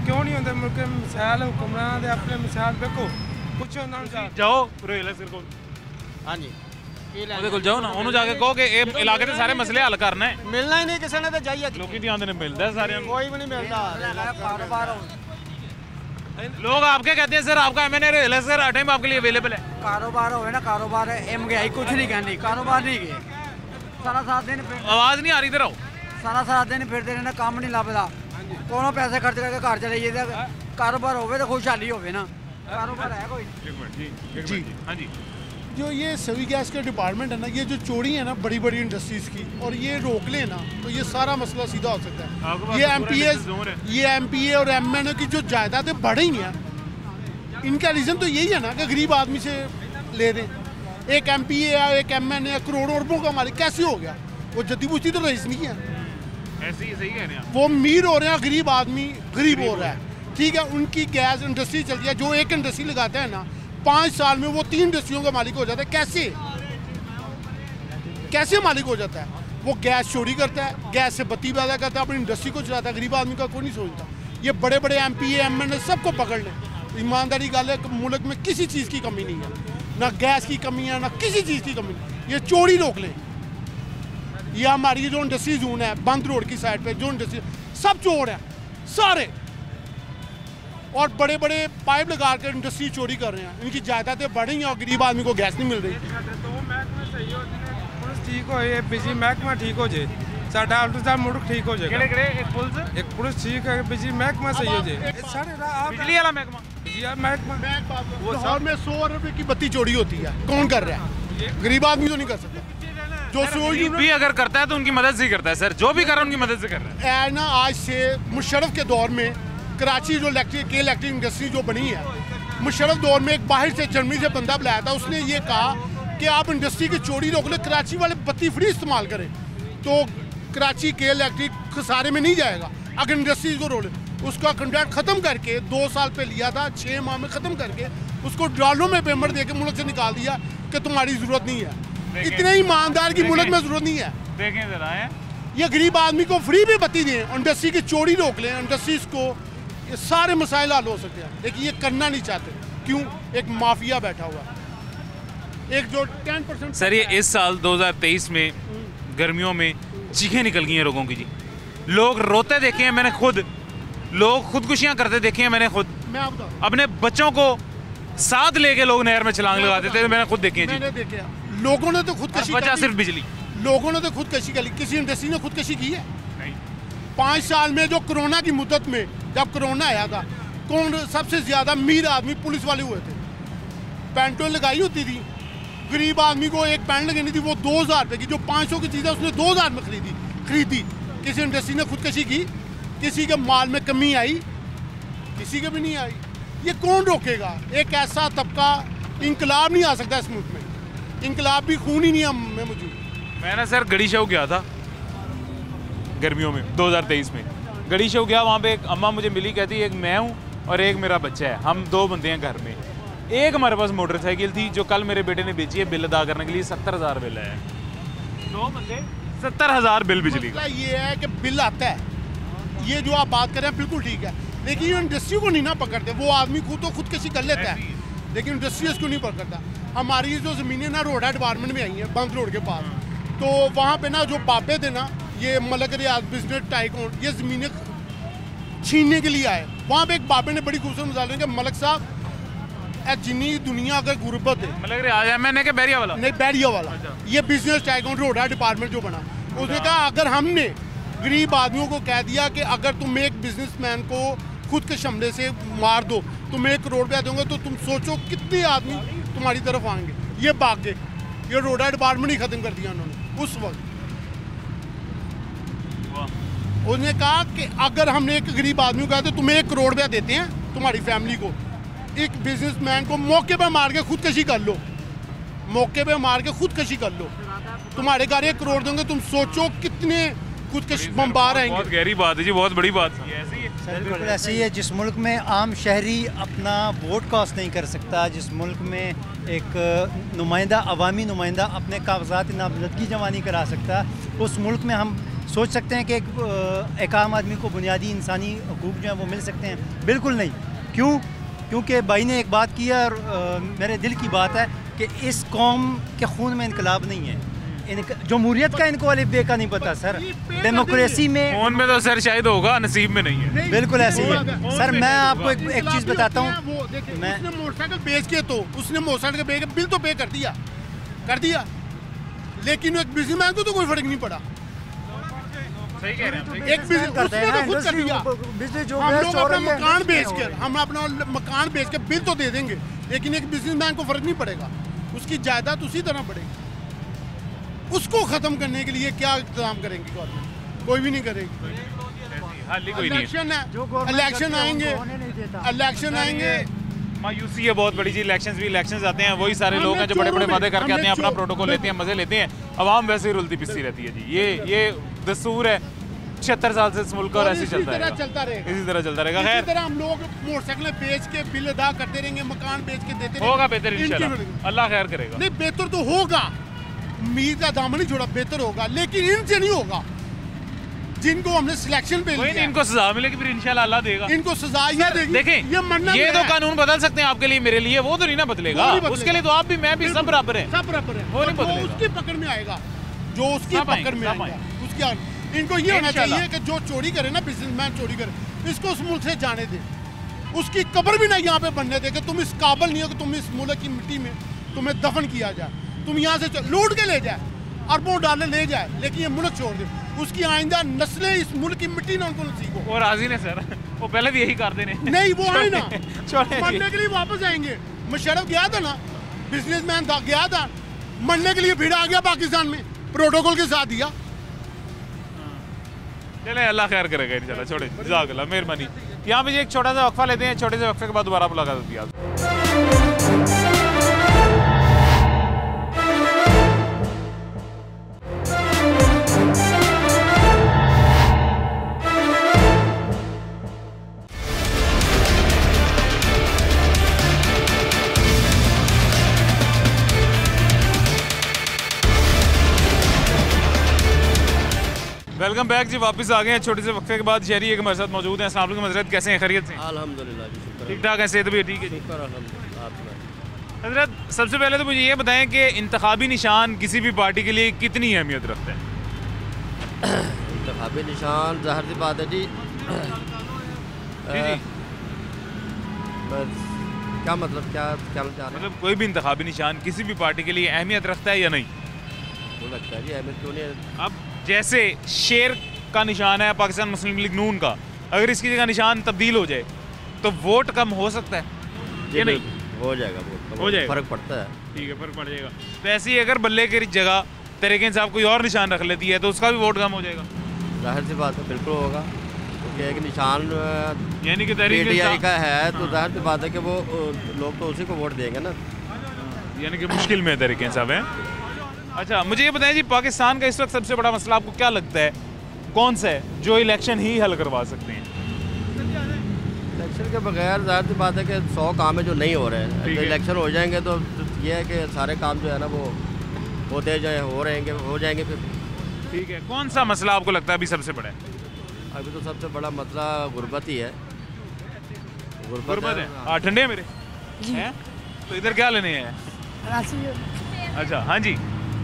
ਕਿਉਂ ਨਹੀਂ ਹੁੰਦੇ? ਮੁਲਕੇ ਮਿਸਾਲ ਹੁਕਮਰਾਨ ਦੇ ਆਪਣੇ ਮਿਸਾਲ ਵੇਖੋ, ਪੁੱਛੋ ਉਹਨਾਂ ਨੂੰ। ਜਾਓ ਰੋਇਲ ਸਰ ਕੋਲ, ਹਾਂਜੀ ਉਹਦੇ ਕੋਲ ਜਾਓ ਨਾ, ਉਹਨੂੰ ਜਾ ਕੇ ਕਹੋ ਕਿ ਇਹ ਇਲਾਕੇ ਦੇ ਸਾਰੇ ਮਸਲੇ ਹੱਲ ਕਰਨਾ ਹੈ। ਮਿਲਣਾ ਹੀ ਨਹੀਂ ਕਿਸੇ ਨੇ, ਤੇ ਜਾਈਏ ਲੋਕੀ ध्यान देने मिलता है सारे कोई भी नहीं मिलता। कारोबार लोग आपके कहते हैं सर आपका एमएनए सर हर टाइम आपके लिए अवेलेबल है। कारोबार हो ना, कारोबार है, महंगाई कुछ नहीं कहनी, कारोबार नहीं गए सारा सात दिन आवाज नहीं आ रही इधर आओ। सारा दिन फिरते रहना, काम नहीं लभदा, कोनो पैसे खर्च करके घर चले जाइए। कारोबार होवे तो खुशहाली होवे ना, कारोबार है कोई जी। हाँ जी, जो ये सभी गैस का डिपार्टमेंट है ना, ये जो चोरी है ना बड़ी बड़ी इंडस्ट्रीज़ की, और ये रोक ले ना तो ये सारा मसला सीधा हो सकता है। ये एमपीए और एमएनए की जो जायदादें बढ़ रही हैं, इनका रीज़न तो यही है ना कि गरीब आदमी से ले दें। एक एमपीए या एक एमएनए करोड़ों अरबों का मालिक कैसे हो गया? वो जद्दी पुश्ती तो रईस नहीं है, ऐसे ही सही कह रहे हैं। वो अमीर हो रहे हैं, गरीब आदमी गरीब हो रहा है। ठीक है, उनकी गैस इंडस्ट्री चलती है, जो एक इंडस्ट्री लगाते हैं ना 5 साल में वो 3 इंडस्ट्रियों का मालिक हो जाता है। कैसे मालिक हो जाता है? वो गैस चोरी करता है, गैस से बत्ती पैदा करता है, अपनी इंडस्ट्री को चलाता है, गरीब आदमी का कोई नहीं सोचता। ये बड़े बड़े एमपीए एमएनए सबको पकड़ लें। ईमानदारी गल है, मुल्क में किसी चीज़ की कमी नहीं है, ना गैस की कमी है, ना किसी चीज़ की कमी नहीं। ये चोरी रोक लें। ये हमारी जो इंडस्ट्री जोन है बंद रोड की साइड पे, जो इंडस्ट्री सब चोर है सारे। और बड़े बड़े पाइप लगा कर इंडस्ट्री चोरी कर रहे हैं, इनकी जायदादें बढ़ रही हैं और गरीब आदमी को गैस नहीं मिल रही। ठीक हो ये बिजली महकमा ठीक हो जाए, साढ़ा आलू साहब मुल्क ठीक हो जाएगा। एक पुलिस ठीक है, बिजली महकमा सही हो जाए, बिजली वाला महकमा, लाहौर में 100 रुपए की बत्ती चोरी होती है, कौन कर रहा है? गरीब आदमी तो नहीं कर सकता। जो भी अगर करता है तो उनकी मदद से ही करता है सर, जो भी कर रहा है उनकी मदद से कर रहा है। ना आज से मुशर्रफ के दौर में कराची जो इलेक्ट्रिक इंडस्ट्री जो बनी है, मुशर्रफ दौर में एक बाहर से जर्मनी से बंदा बुलाया था, उसने ये कहा कि आप इंडस्ट्री की चोरी रोक ले, कराची वाले बत्ती फ्री इस्तेमाल करें तो कराची के इलेक्ट्रिक खसारे में नहीं जाएगा अगर इंडस्ट्री को रोक ले। उसका कॉन्ट्रैक्ट ख़त्म करके 2 साल पे लिया था, 6 माह में ख़त्म करके उसको डॉलरों में पेमेंट दे के मुल्क से निकाल दिया कि तुम्हारी ज़रूरत नहीं है। इतने ही ईमानदार की मुल्क में ज़रूरत नहीं है। देखें जरा ये गरीब आदमी को फ्री भी बत्ती दें, इंडस्ट्री की चोरी रोक लें, इंडस्ट्रीज को, ये सारे मसाइल हल हो सकते हैं, लेकिन ये करना नहीं चाहते। क्यों? एक माफिया बैठा हुआ है, एक जो 10%। सर ये इस साल 2023 में गर्मियों में चीखें निकल गई हैं लोगों की जी, लोग रोते देखे हैं मैंने खुद, लोग खुदकुशियां करते देखे हैं मैंने खुद, मैं आपको अपने बच्चों को साथ लेके लोग नहर में छलांग लगा देते थे, मैंने खुद देखे हैं जी। मैंने देखे लोगों ने तो खुदकशी बचा सिर्फ बिजली, लोगों ने तो खुदकशी करी, किसी इंडस्ट्री ने खुदकशी की है? नहीं। 5 साल में जो कोरोना की मुद्दत में जब कोरोना आया था, कौन सबसे ज्यादा अमीर आदमी पुलिस वाले हुए थे। पैंटों लगाई होती थी, गरीब आदमी को एक पैंट लगानी थी वो 2000 रुपए की, जो 500 की चीज़ है उसने 2000 में खरीदी। किसी इंडस्ट्री ने खुदकशी की? किसी के माल में कमी आई? किसी के भी नहीं आई। ये कौन रोकेगा? एक ऐसा तबका, इंकलाब नहीं आ सकता इस मुल्क में, इंकलाब भी खून ही नहीं है मौजूद। मैं ना सर गड़ी शो गया था गर्मियों में 2023 में, गड़ी शो गया, वहाँ पे एक अम्मा मुझे मिली, कहती एक मैं हूँ और एक मेरा बच्चा है, हम 2 बंदे हैं घर में। एक हमारे पास मोटरसाइकिल थी जो कल मेरे बेटे ने बेची है बिल अदा करने के लिए, 70,000 बिल है। 2 बंदे 70,000 बिल बिजली का। ये है कि बिल आता है, ये जो आप बात कर रहे हैं बिल्कुल ठीक है, लेकिन ये इंडस्ट्री को नहीं ना पकड़ते। वो आदमी खुदकशी कर लेता है, लेकिन इंडस्ट्री इसको नहीं पकड़ता। हमारी जो ज़मीनें ना रोड डिपार्टमेंट में आई हैं, बंद रोड के पास, तो वहाँ पे ना जो बापे थे ना, ये मलक रियाज बिजनेस टाइकून, ये ज़मीनें छीनने के लिए आए। वहाँ पे एक बापे ने बड़ी खूबसूरत मिसाल दी कि मलक साहब जिन्नी दुनिया अगर गुरबत है, मलक रियाज है, मैंने कहा बैरिया वाला नहीं, बैरिया वाला, ये बिजनेस टाइकून रोड डिपार्टमेंट जो बना, उसने कहा अगर हमने गरीब आदमियों को कह दिया कि अगर तुम एक बिजनेसमैन को खुद के हमले से मार दो, तुम 1 करोड़ रुपया दोगे, तो तुम सोचो कितने आदमी तुम्हारी तरफ आएंगे। ये भाग गए, ये रोड डिपार्टमेंट ही खत्म कर दिया उन्होंने उस वक्त। उसने कहा कि अगर हमने एक गरीब आदमी को कहा तो तुम्हें 1 करोड़ रुपया देते हैं तुम्हारी फैमिली को, एक बिजनेसमैन को मौके पे मार के खुदकशी कर लो, मौके पे मार के खुदकशी कर लो, तुम्हारे घर 1 करोड़ देंगे, तुम सोचो कितने खुदकश बम्बार आएंगे। बहुत गहरी बात है जी, बहुत बड़ी बात है। बिल्कुल ऐसे ही है, जिस मुल्क में आम शहरी अपना वोट कास्ट नहीं कर सकता, जिस मुल्क में एक नुमाइंदा, अवामी नुमाइंदा अपने कागजात नामजदगी जमा नहीं करा सकता, उस मुल्क में हम सोच सकते हैं कि एक आम आदमी को बुनियादी इंसानी हकूक़ जो हैं वो मिल सकते हैं? बिल्कुल नहीं। क्यों? क्योंकि भाई ने एक बात की है और मेरे दिल की बात है कि इस कौम के खून में इनकलाब नहीं है, जमहूरियत का इनको अलिफ बे का नहीं पता सर। डेमोक्रेसी में फोन में तो सर शायद होगा, नसीब में नहीं है। बिल्कुल ऐसे ही है सर। मैं आपको एक चीज़ बताता हूँ, मैं उसने मोटरसाइकिल बेच के तो उसने मोटरसाइकिल बेच के बिल तो पे कर दिया, लेकिन एक बिजनेसमैन को तो कोई फर्क नहीं पड़ा। सही कह रहे हैं, एक बिजनेस उसने तो खुद कर दिया। हम लोग अपना मकान बेचकर, हम अपना मकान बेच के बिल तो दे देंगे, लेकिन एक बिजनेसमैन को फर्क नहीं पड़ेगा, उसकी जायदाद उसी तरह बढ़ेगी। उसको खत्म करने के लिए क्या इंतजाम करेंगी गवर्नमेंट? कोई भी नहीं करेगी। इलेक्शन है, इलेक्शन आएंगे, मायूसी है बहुत बड़ी जी। इलेक्शंस भी इलेक्शंस आते हैं, वही सारे लोग हैं जो बड़े बड़े वादे करके आते हैं, अपना प्रोटोकॉल लेते हैं, मजे लेते हैं, अवाम वैसे ही रुलती पिसती रहती है जी। ये दस्तूर है 76 साल से इस मुल्क का, और ऐसे चलता रहेगा, इसी तरह चलता रहेगा। खैर हम लोग मोटरसाइकिल बेच के बिल अदा करते रहेंगे, मकान बेच के देते होगा बेहतर इंशाल्लाह, अल्लाह खैर करेगा। नहीं बेहतर तो होगा, उम्मीद का दामन नहीं छोड़ा, बेहतर होगा, लेकिन इनसे नहीं होगा जिनको हमने सिलेक्शन पे लिया। इनको सजा मिलेगी फिर इंशाल्लाह अल्लाह देगा, इनको सजा ये देगी। देखें ये तो कानून बदल सकते हैं आपके लिए, मेरे लिए वो तो नहीं ना बदलेगा। उसके लिए तो आप भी मैं भी सब बराबर है, सब बराबर है। वो नहीं बदलेगा, उसकी पकड़ में आएगा, जो उसकी पकड़ में आएगा उसकी। इनको ये होना चाहिए कि जो चोरी करे ना, बिजनेसमैन चोरी करे, इसको उस मुल्क से जाने दे। उसकी कब्र भी नहीं यहाँ पे बनने देंगे। तुम इस काबिल नहीं हो कि तुम इस मुल्क की मिट्टी में तुम्हें दफन किया जाए, तुम यहाँ से लूट के ले जाए, अरबों डॉलर ले जाए, लेकिन ये मुल्क छोड़ दे। उसकी आइंदा नस्लें इस मुल्क की मिट्टी ना उनको नसीब हो। और राजी ने सर, वो पहले भी यही करते ने। नहीं वो आए ना छोड़े मरने के लिए वापस आएंगे। मुशर्रफ गया था ना, बिजनेसमैन था, गया था मरने के लिए, भीड़ आ गया पाकिस्तान में, प्रोटोकॉल के साथ दिया। चले अल्लाह खैर करेगा इंशाल्लाह। छोड़े, जज़ाकल्लाह, मेहरबानी। यहाँ पे एक छोटा सा वक्फा लेते हैं, छोटे से वक्फे के बाद दोबारा मुलाकात होती है। वेलकम बैक जी, वापस आ गए हैं छोटे से वक्फे के बाद। शहरी एक हमारे साथ मौजूद हैं। अस्सलाम वालेकुम हज़रत, कैसे हैं? खैरियत से? अल्हम्दुलिल्लाह जी, शुक्र ठीक ठाक है, सेहत भी ठीक है जी? शुक्र अल्हम्दुलिल्लाह। हज़रत, सबसे पहले तो मुझे ये बताएं कि इंतखाबी निशान किसी भी पार्टी के लिए कितनी अहमियत रखता है? इंतखाबी निशान ज़ाहिर सी बात है जी, बस क्या मतलब, क्या क्या मतलब कोई भी इंतखाबी निशान किसी भी पार्टी के लिए अहमियत रखता है या नहीं? वो लगता है जी अहमियत क्यों नहीं है। अब जैसे शेर का निशान है पाकिस्तान मुस्लिम लीग नून का, अगर इसकी जगह निशान तब्दील हो जाए तो वोट कम हो सकता है या नहीं? हो जाएगा, वोट हो जाएगा, फर्क पड़ता है। ठीक है, फर्क पड़ जाएगा। तो ऐसे ही अगर बल्ले की जगह तहरीक इंसाफ कोई और निशान रख लेती है तो उसका भी वोट कम हो जाएगा? जाहिर सी बात है, बिल्कुल होगा, क्योंकि एक निशान यानी कि तहरीक इंसाफ का है तो जाहिर सी बात है कि वो लोग तो उसी को वोट देंगे ना, यानी कि मुश्किल में तहरीक इंसाफ है। अच्छा, मुझे ये बताएं जी, पाकिस्तान का इस वक्त सबसे बड़ा मसला आपको क्या लगता है कौन सा है जो इलेक्शन ही हल करवा सकते हैं? इलेक्शन के बगैर जाहिर सी बात है कि 100 काम है जो नहीं हो रहे हैं। तो इलेक्शन हो जाएंगे तो ये है कि सारे काम जो है ना वो होते जाए, हो जाएंगे फिर। ठीक है, कौन सा मसला आपको लगता है अभी सबसे बड़ा है? अभी तो सबसे बड़ा मसला गुर्बत ही है। गुर्बत है। ठंडे मेरे हैं तो इधर क्या लेने हैं? अच्छा, हाँ जी,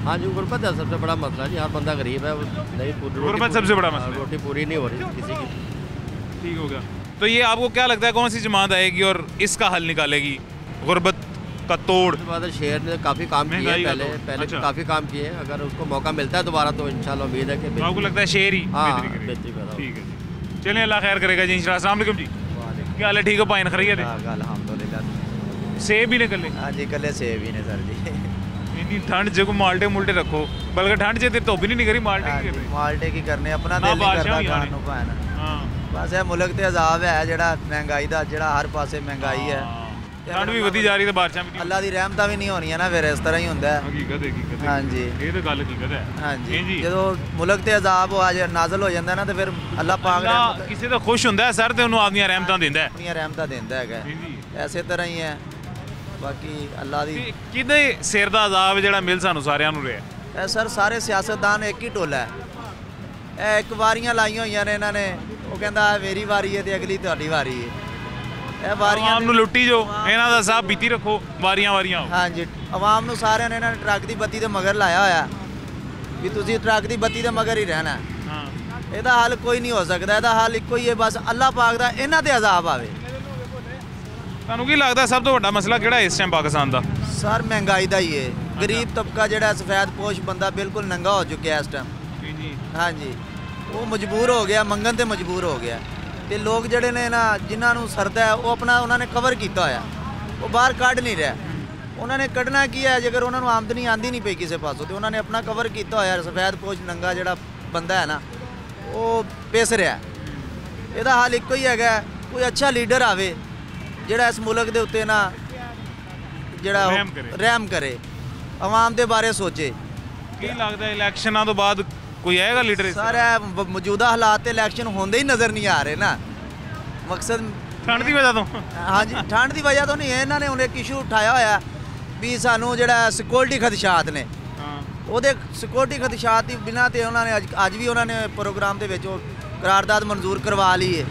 हाँ जी, गुर्बत है सबसे बड़ा मसला जी। हर बंदा गरीब है, नहीं गुर्बत सबसे बड़ा मसला, रोटी पूरी नहीं हो रही किसी की। ठीक हो गया। तो ये आपको क्या लगता है कौन सी जमात आएगी और इसका हल निकालेगी गुर्बत का तोड़? शहर ने काफ़ी काम किए हैं, पहले अच्छा। काफ़ी काम किए हैं। अगर उसको मौका मिलता है दोबारा तो इंशाल्लाह उम्मीद है कि आपको लगता है शहर ही बेहतरी पैदा होगी। ठीक है, चलिए अल्लाह खैर करेगा जी इंशाल्लाह। अस्सलाम वालेकुम जी, क्या हाल है? ठीक है, पाइन खरीद अल्हम्दुलिल्लाह। सेब ही निकले? हाँ जी, कल सेब ही ने सर जी। इतनी ठंड जो माल्टे मुल्टे रखो, बल्कि ठंड से धुप ही नहीं निकली, माल्टे की करने अपना दिल नहीं करता खान नूं भैन। बस ये मुल्क ते अजाब है जेड़ा महंगाई दा, जेड़ा हर पासे महंगाई है, ठंड भी वधी जा रही है, बारिशां भी अल्लाह दी रहमतां भी नहीं होनियां ना, फिर इस तरह ही हुंदा है। हकीकत है। हाँ जी, ये तो गल हकीकत है। हाँ जी, जो मुल्क ते अजाब हो आज नाज़िल हो जांदा ना, तो फिर अल्लाह पाक किसी तो खुश हुंदा है सर ते उन्होंने आपनियां रहमतां दिंदा है, अपनी रहमतां दिंदा है। ऐसे तरह ही है बाकी अल्लाह दी। किदे सिर दा अजाब जेड़ा मिल सानू सारियां नूं रहा सर, सारे सियासतदान एक ही टोला है। ਇਹ ਇੱਕ ਵਾਰੀਆਂ ਲਾਈਆਂ ਹੋਈਆਂ ਨੇ ਇਹਨਾਂ ਨੇ, ਉਹ ਕਹਿੰਦਾ ਮੇਰੀ ਵਾਰੀ ਹੈ ਤੇ ਅਗਲੀ ਤੁਹਾਡੀ ਵਾਰੀ ਹੈ। ਇਹ ਵਾਰੀਆਂ ਆਮ ਨੂੰ ਲੁੱਟੀ ਜੋ, ਇਹਨਾਂ ਦਾ ਹਿਸਾਬ ਬੀਤੀ ਰੱਖੋ, ਵਾਰੀਆਂ ਵਾਰੀਆਂ। ਹਾਂਜੀ, ਆਵਾਮ ਨੂੰ ਸਾਰਿਆਂ ਨੇ ਇਹਨਾਂ ਨੇ ਟਰੱਕ ਦੀ ਬੱਤੀ ਦੇ ਮਗਰ ਲਾਇਆ ਹੋਇਆ ਵੀ ਤੁਸੀਂ ਟਰੱਕ ਦੀ ਬੱਤੀ ਦੇ ਮਗਰ ਹੀ ਰਹਿਣਾ। ਇਹਦਾ ਹੱਲ ਕੋਈ ਨਹੀਂ ਹੋ ਸਕਦਾ, ਇਹਦਾ ਹੱਲ ਇੱਕੋ ਹੀ ਹੈ, ਬਸ ਅੱਲਾਹ ਪਾਕ ਦਾ ਇਹਨਾਂ ਤੇ ਅਜ਼ਾਬ ਆਵੇ। ਤੁਹਾਨੂੰ ਕੀ ਲੱਗਦਾ ਸਭ ਤੋਂ ਵੱਡਾ ਮਸਲਾ ਕਿਹੜਾ ਇਸ ਟਾਈਮ ਪਾਕਿਸਤਾਨ ਦਾ? ਸਰ ਮਹਿੰਗਾਈ ਦਾ ਹੀ ਹੈ। ਗਰੀਬ ਤਬਕਾ ਜਿਹੜਾ ਸਫੈਦ ਪੋਸ਼ ਬੰਦਾ ਬਿਲਕੁਲ ਨੰਗਾ ਹੋ ਚੁੱਕਿਆ ਇਸ ਟਾਈਮ। हाँ जी, वो मजबूर हो गया, मंगन ते मजबूर हो गया। तो लोग जड़े ने ना जिन्हों को सरदा है वो अपना उन्होंने कवर किया होया, वो बाहर कढ़ नहीं रहा। उन्होंने कढ़ना की है, जेकर उन्होंने आमदनी आती नहीं पई किसी पासों तो उन्होंने अपना कवर किया होया। सफेद पोश नंगा जड़ा बंदा है ना वो पिस रहा। ਇਹਦਾ हल एको ही है, कोई अच्छा लीडर आवे ਜਿਹੜਾ इस मुल्क के उत्ते ना जड़ा रहम करे, आवाम के बारे सोचे। की लगता है इलैक्शनां तो बाद कोई आएगा लीडर? सर मौजूदा हालात इलैक्शन होंदे ही नज़र नहीं आ रहे ना। मकसद ठंड की वजह तो? हाँ जी, ठंड की वजह तो नहीं है। इन्होंने उन्हें एक इशू उठाया होया भी सानू जिहड़ा सिक्योरिटी खदशात ने, ਉਹਦੇ सिक्योरिटी खदशात की बिना तो उन्होंने अज भी उन्होंने प्रोग्राम के करारदाद मंजूर करवा ली है।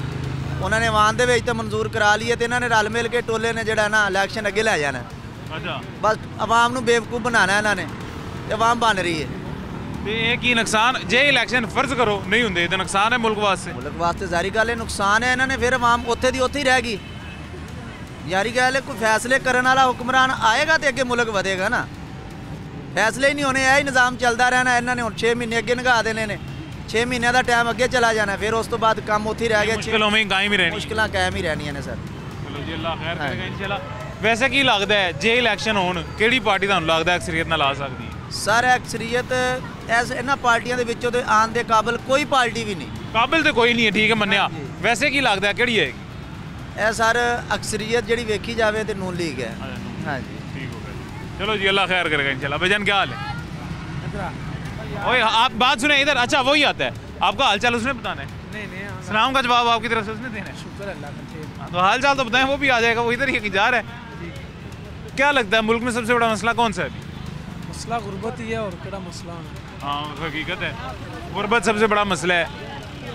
उन्होंने वान के तो मंजूर करा ली है, तो इन्होंने रल मिल के टोले ने जिहड़ा ना इलैक्शन अगे लै जाना। अच्छा, बस आवाम नूं बेवकूफ़ बनाना इन्होंने, तो आवाम बन रही है। की नुकसान जे इलैक्शन फर्ज करो नहीं होंगे तो नुकसान है मुल्क वास्ते? मुल्क वास्ते जारी गल है, नुकसान है। इन्होंने फिर आवाम उत्थे दी उत्थे ही रह गई। यारी गल है कोई फैसले करने वाला हुक्मरान आएगा तो अगे मुल्क वधेगा ना। फैसले ही नहीं होने, यही निज़ाम चलता रहना। इन्होंने हुण 6 महीने अगे नगा देने ने, 6 महीने का टाइम अगे चला जाना, फिर उस तो बाद काम उत्थे रह गया। मुश्किलों में कायम ही रहनी, मुश्किलां कायम ही रहनियां ने सर। चलो जी अल्लाह खैर करेगा इंशाल्लाह। वैसे की लगता है जे इलैक्शन होण किहड़ी पार्टी तुहानूं लगदा है अक्सरीयत नाल आ सकदी है? सर अक्सरीयत ऐस इन्हां पार्टियां दे विचों ते आन दे काबिल कोई पार्टी भी नहीं। काबिल तो कोई नहीं है, ठीक है मन्निया। वैसे की लगता है किहड़ी है? ए सर अक्सरीयत जिहड़ी वेखी जावे ते नून लीग है। हाँ जी ठीक हो गया। चलो जी अल्लाह खैर करेगा इंशाल्लाह। भाईजान क्या हाल है? ओए आप बात सुने इधर। अच्छा वही आता है, आपका हाल चाल उसने बताना है? नहीं सलाम का जवाब आपकी तरफ से उसने देना है? शुक्र अल्लाह का। तो हाल चाल तो बताएं, वो भी आ जाएगा, वो इधर ही जा रहा है। क्या लगता है मुल्क में सबसे बड़ा मसला कौन सा है? मसला गुर्बत ही है और केड़ा मसला होना। हाँ हकीकत है, गुर्बत सबसे बड़ा मसला है।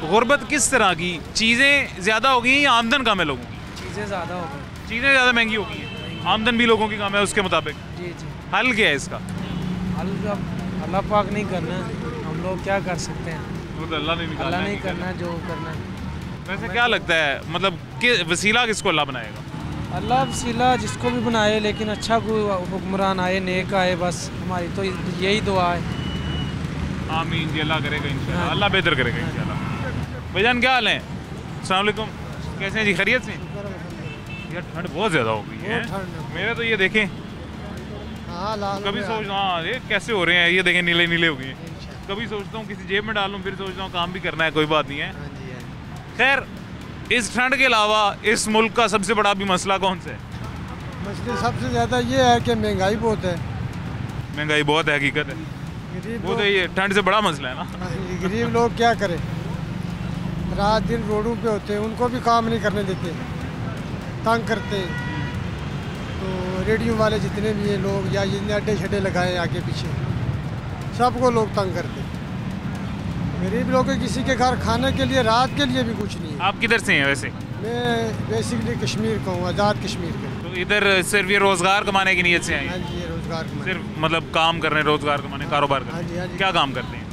गुर्बत किस तरह की? चीज़ें ज़्यादा हो गई हैं या आमदन कम है लोगों की? चीज़ें ज़्यादा हो गई, चीज़ें ज़्यादा महंगी हो गई हैं, आमदन भी लोगों की कम है उसके मुताबिक। जी जी। हल क्या है इसका? हल अल्लाह पाक नहीं करना, हम लोग क्या कर सकते हैं? वो तो अल्लाह ने निकाला, अल्लाह नहीं करना जो करना है। वैसे क्या लगता है मतलब कि वसीला किसको अल्लाह बनाएगा? अल्लाह वसीला जिसको भी बनाए, लेकिन अच्छा कोई हुक्मरान आए, नेक आए, बस हमारी तो यही दुआ है। आमीन जी, अल्लाह करेगा इंशाल्लाह, अल्लाह बेहतर करेगा इंशाल्लाह। भाईजान क्या हाल है? अस्सलाम वालेकुम, कैसे हैं जी? खैरियत से? यार ठंड बहुत ज़्यादा हो गई है मेरे तो, ये देखें कभी सोचता हूँ हाँ ये कैसे हो रहे हैं, ये देखें नीले नीले हो गए हैं। कभी सोचता हूँ किसी जेब में डालूँ, फिर सोचता हूँ काम भी करना है, कोई बात नहीं है। खैर इस ठंड के अलावा इस मुल्क का सबसे बड़ा भी मसला कौन सा है? मसले सबसे ज़्यादा ये है कि महंगाई बहुत है। महंगाई बहुत है, हकीकत है, वो तो ये ठंड से बड़ा मसला है ना। गरीब लोग क्या करें, रात दिन रोडों पे होते हैं, उनको भी काम नहीं करने देते, तंग करते हैं। तो रेडियो वाले जितने भी हैं लोग या जितने अड्डे शड्डे लगाए आगे पीछे, सबको लोग तंग करते हैं। गरीब लोग किसी के घर खाने के लिए रात के लिए भी कुछ नहीं है। आप किधर से हैं वैसे? मैं बेसिकली कश्मीर का हूँ, आज़ाद कश्मीर का। तो इधर सिर्फ ये रोज़गार कमाने की नीयत से आए? हाँ जी, रोज़गार कमाने, सिर्फ मतलब काम कर रहे हैं, रोज़गार कमाने, कारोबार करने। हाँ जी, हाँ जी। क्या काम करते हैं?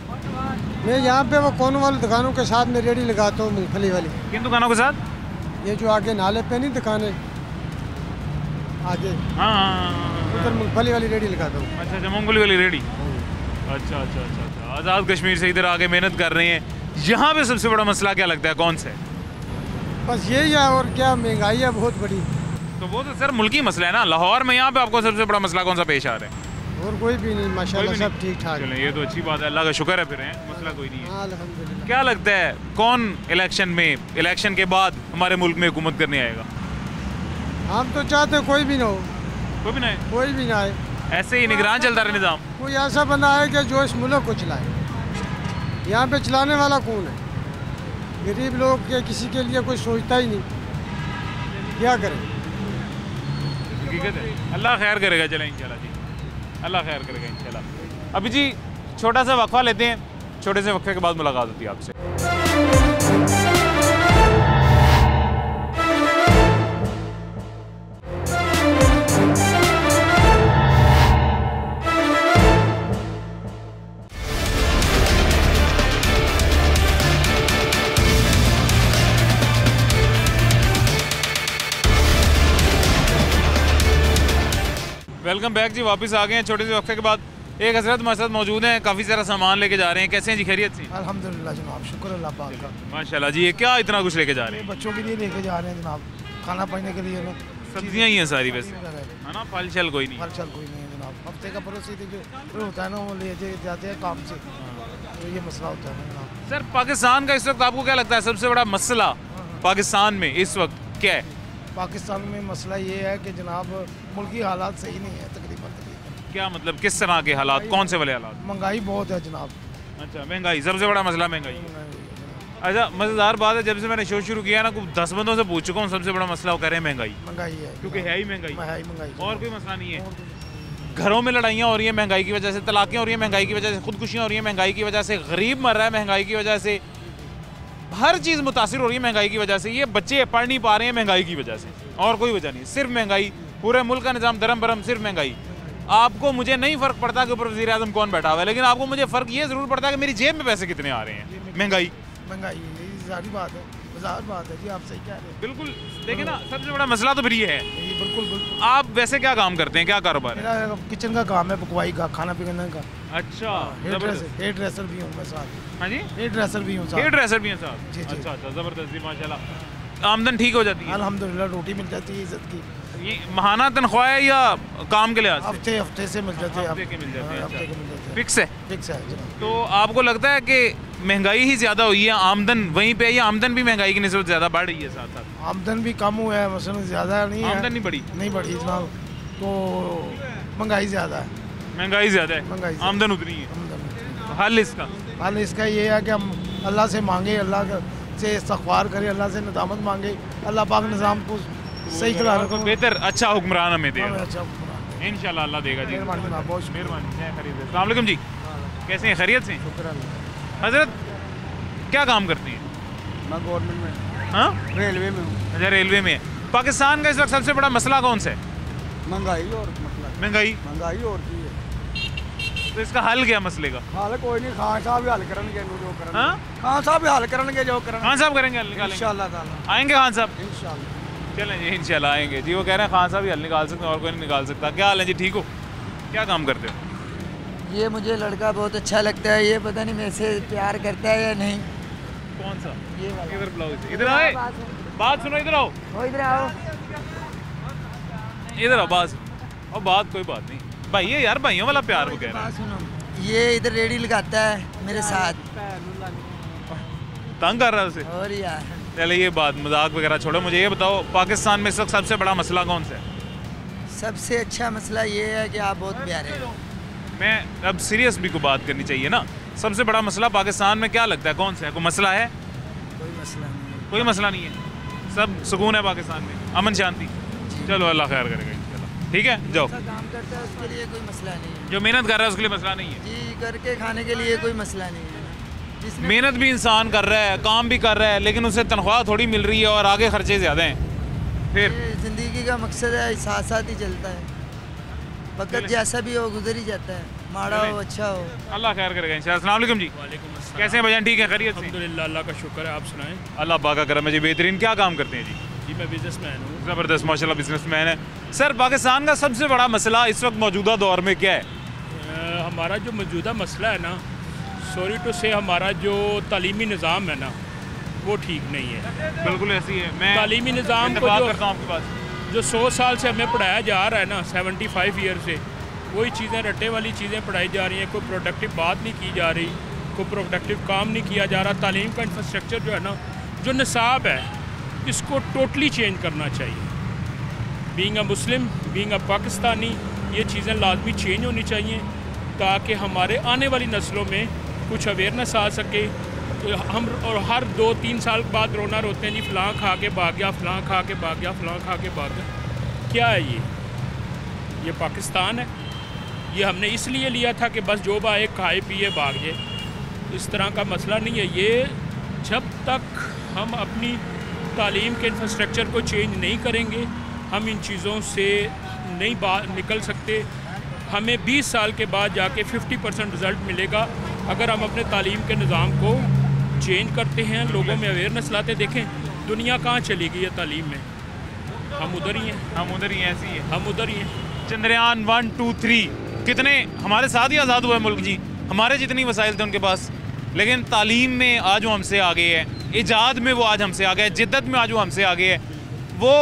मैं यहाँ पे वो कोनों वाली दुकानों के साथ में रेडी लगाता हूँ, मूंगफली वाली। किन दुकानों के साथ? ये जो आगे नाले पे नहीं दुकानें आगे, हाँ उधर मूंगफली वाली रेडी लगाता हूँ। अच्छा, मूंगफली वाली रेडी। अच्छा अच्छा अच्छा अच्छा। आज़ाद कश्मीर से इधर आके मेहनत कर रहे हैं। यहाँ पे सबसे बड़ा मसला क्या लगता है, कौन सा है? बस यही है, और क्या, महंगाई है बहुत बड़ी। तो वो तो सर मुल्की मसला है ना। लाहौर में यहाँ पे आपको सबसे बड़ा मसला कौन सा पेश आ रहा है? और कोई भी नहीं, माशाल्लाह सब ठीक ठाक। चलें ये तो अच्छी बात है, अल्लाह का शुक्र है, फिर है मसला कोई नहीं है। अल्हम्दुलिल्लाह। क्या लगता है कौन इलेक्शन में, इलेक्शन के बाद हमारे मुल्क में हुकूमत करने आएगा? हम तो चाहते कोई भी ना हो। कोई भी ना आए? कोई भी ना आए, ऐसे ही निगरान चलता रहे निज़ाम। कोई ऐसा बंदा आए कि जो इस मुल्क को चलाए। यहाँ पे चलाने वाला कौन है? गरीब लोग के किसी के लिए कोई सोचता ही नहीं, क्या करें? हकीकत है, अल्लाह खैर करेगा। चलें इंशाल्लाह जी, अल्लाह खैर करेगा इंशाल्लाह। अभी जी छोटा सा वक्फा लेते हैं, छोटे से वक्फे के बाद मुलाकात होती है आपसे। वेलकम बैक जी, वापस आ गए हैं छोटे से वक्फे के बाद। एक हजरत हमारे साथ मौजूद हैं, काफ़ी सारा सामान लेके जा रहे हैं। कैसे हैं जी, खैरियत से? अल्हम्दुलिल्लाह जनाब, शुक्र अल्लाह पाक का। माशाल्लाह जी, ये क्या इतना कुछ लेके जा रहे हैं? बच्चों के लिए लेके जा रहे हैं जनाब, खाना पाने के लिए। सब्जियां ही हैं सारी वैसे, है ना? फल शल कोई नहीं? फल शल कोई नहीं है जनाब। हफ्ते का पड़ोसी जो होता है ना, वो ले जाते हैं काम से, तो ये मसला होता है जनाब। सर पाकिस्तान का इस वक्त आपको क्या लगता है सबसे बड़ा मसला पाकिस्तान में इस वक्त क्या है? पाकिस्तान में मसला ये है कि जनाब मुल्की हालात सही नहीं है तकरीबन। क्या मतलब, किस तरह के हालात, कौन से वाले हालात? महंगाई बहुत है जनाब। अच्छा, महंगाई सबसे बड़ा मसला महंगाई। अच्छा, मज़ेदार बात है, जब से मैंने शो शुरू किया ना, कुछ 10 बंदों से पूछ चुका हूँ, सबसे बड़ा मसला वो कह रहे हैं महंगाई। महंगाई है, क्योंकि है ही महंगाई, और कोई मसला नहीं है। घरों में लड़ाइयाँ हो रही हैं महंगाई की वजह से, तलाक़ें हो रही हैं महंगाई की वजह से, खुदकुशियाँ हो रही हैं महंगाई की वजह से, गरीब मर रहा है महंगाई की वजह से, हर चीज़ मुतासिर हो रही है महंगाई की वजह से। ये बच्चे पढ़ नहीं पा रहे हैं महंगाई की वजह से, और कोई वजह नहीं, सिर्फ महंगाई। पूरे मुल्क का निज़ाम दरम बरम, सिर्फ महंगाई। आपको मुझे नहीं फ़र्क पड़ता कि ऊपर वज़ीर आज़म कौन बैठा हुआ है, लेकिन आपको मुझे फ़र्क ये ज़रूर पड़ता है कि मेरी जेब में पैसे कितने आ रहे हैं। महंगाई महंगाई, यही सारी बात है। ज़ाहिर बात है जी, आप सही कह रहे हैं। बिल्कुल। देखिए ना, सबसे बड़ा मसला तो फिर ये है। बिल्कुल बिल्कुल। आप वैसे क्या काम करते हैं, क्या कारोबार है? मेरा किचन का काम है, पकवाई का, खाना पीने का। अच्छा, हेयर ड्रेसर भी हूँ मैं साथ। हाँ जी, हेयर ड्रेसर भी हूँ साथ। हेयर ड्रेसर भी हैं साथ? जी जी। अच्छा अच्छा, ज़बरदस्त जी, माशाल्लाह। आमदन ठीक हो जाती है? अल्हम्दुलिल्लाह, रोटी मिल जाती है इज्जत की। ये महाना तनख्वाह है या काम के लिहाज से? हफ्ते से मिल जाते हैं। हफ्ते के मिल जाते हैं। हफ्ते के मिल जाते हैं। फिक्स है? फिक्स है जी। तो आपको लगता है कि महंगाई ही ज़्यादा हुई है, आमदन वहीं पे, या आमदन भी महंगाई की निस्बत ज़्यादा बढ़ रही है साथ साथ? आमदन भी कम हुआ है, मसलन ज़्यादा नहीं है। आमदन नहीं बढ़ी? नहीं बढ़ी जनाब, तो महंगाई ज़्यादा है। महंगाई ज़्यादा है, महंगाई आमदन उतनी है। हल इसका? हल इसका ये है कि हम अल्लाह से मांगे, अल्लाह से इस्तग़फ़ार करें, अल्लाह से नदामत मांगे, अल्लाह पाक निज़ाम को सही करा रखो, बेहतर अच्छा हुक्मरान हमें देगा। अच्छा हुक्मरान इंशाल्लाह अल्लाह देगा जी। मेहरबानी, बहुत मेहरबानी। अस्सलाम वालेकुम जी, कैसे हैं, खैरियत से? हजरत क्या काम करती हैं? मैं गवर्नमेंट में। हाँ, रेलवे में हूँ। अच्छा, रेलवे में है। पाकिस्तान का इस वक्त सबसे बड़ा मसला कौन सा है? महंगाई और मसला। महंगाई और की है। तो इसका हल क्या मसले का? हाल कोई नहीं, खान साहब भी हल करेंगे जो करेंगे। हाँ? खान साहब भी हल करेंगे जो करेंगे। खान साहब करेंगे हल, निकालेंगे इंशाल्लाह ताला। आएंगे खान साहब? इंशाल्लाह। चलें जी, इंशाल्लाह आएंगे जी। वो कह रहे हैं खान साहब ही हल निकाल सकते हैं, और कोई नहीं निकाल सकता। क्या हाल है जी, ठीक हो? क्या काम करते हो? ये मुझे लड़का बहुत अच्छा लगता है, ये पता नहीं मेरे से प्यार करता है या नहीं। कौन सा? ये वाला। इधर बुलाओ इसे। इधर आए, बात सुनो, इधर आओ। इधर आओ, इधर आओ, बात और बात, कोई बात नहीं भाई, ये यार भाइयों वाला प्यार वो कह रहा है। ये इधर रेडी लगाता है मेरे साथ, तंग कर रहा है उसे। और यार चले ये बात मजाक वगैरह छोड़ो, मुझे ये बताओ पाकिस्तान में इस वक्त सबसे बड़ा मसला कौन सा है? सबसे अच्छा मसला ये है कि आप बहुत प्यारे हो। मैं अब सीरियस भी को बात करनी चाहिए ना। सबसे बड़ा मसला पाकिस्तान में क्या लगता है, कौन सा है? कोई मसला है? कोई मसला नहीं। कोई मसला नहीं है, सब सुकून है पाकिस्तान में, अमन शांति। चलो अल्लाह खैर करेगा इंशाल्लाह। ठीक है, जाओ। काम करता है उसके लिए कोई मसला नहीं है। जो मेहनत कर रहा है उसके लिए मसला नहीं है। जी, करके खाने के लिए कोई मसला नहीं है। मेहनत भी इंसान कर रहा है, काम भी कर रहा है, लेकिन उसे तनख्वाह थोड़ी मिल रही है और आगे खर्चे ज़्यादा हैं। फिर ज़िंदगी का मकसद है, साथ साथ ही चलता है। वक्त जैसा भी हो गुजर ही जाता है, माड़ा हो अच्छा हो। अल्लाह खैर करेगा इंशाल्लाह। अस्सलाम वालेकुम जी, कैसे हैं भाईजान, ठीक है, खैरियत से? अल्हम्दुलिल्लाह, अल्लाह का शुक्र है, आप सुनाएं। अल्लाह पाक का करम है जी, बेहतरीन। क्या काम करते हैं जी? जी मैं बिजनेसमैन हूँ। ज़बरदस्त, माशाल्लाह बिजनेसमैन है। सर, पाकिस्तान का सबसे बड़ा मसला इस वक्त मौजूदा दौर में क्या है? हमारा जो मौजूदा मसला है ना, सॉरी टू से, हमारा जो तालीमी निज़ाम है ना, वो ठीक नहीं है। बिल्कुल ऐसी है, मैं तालीमी निज़ाम को करता हूँ आपके पास, जो 100 साल से हमें पढ़ाया जा रहा है ना, 75 ईयर से वही चीज़ें, रट्टे वाली चीज़ें पढ़ाई जा रही हैं। कोई प्रोडक्टिव बात नहीं की जा रही, कोई प्रोडक्टिव काम नहीं किया जा रहा। तालीम का इंफ्रास्ट्रक्चर जो है ना, जो निसाब है, इसको टोटली चेंज करना चाहिए। Being a Muslim, being a Pakistani, ये चीज़ें लाजमी चेंज होनी चाहिए ताकि हमारे आने वाली नस्लों में कुछ अवेयरनेस आ सके। तो हम और हर 2-3 साल बाद रोना रोते हैं जी, फ़लाँ खा के भाग गया, फ़लाँ खा के भाग गया, फ़लाँ खा के भाग गया। क्या है ये पाकिस्तान है? ये हमने इसलिए लिया था कि बस जो आए खाए पिए भाग जाए। इस तरह का मसला नहीं है ये। जब तक हम अपनी तालीम के इंफ्रास्ट्रक्चर को चेंज नहीं करेंगे, हम इन चीज़ों से नहीं निकल सकते। हमें 20 साल के बाद जाके 50% रिज़ल्ट मिलेगा अगर हम अपने तालीम के निज़ाम को चेंज करते हैं, लोगों में अवेयरनेस लाते। देखें दुनिया कहाँ चली गई है तालीम में, हम उधर ही हैं। हम उधर ही हैं, ऐसी है, हम उधर ही हैं। चंद्रयान 1, 2, 3 कितने हमारे साथ ही आज़ाद हुआ है मुल्क जी, हमारे जितनी वसाइल थे उनके पास, लेकिन तालीम में आज वो हमसे आगे है, इजाद में वो आज हमसे आगे है, जिद्दत में आज वो हमसे आगे है। वो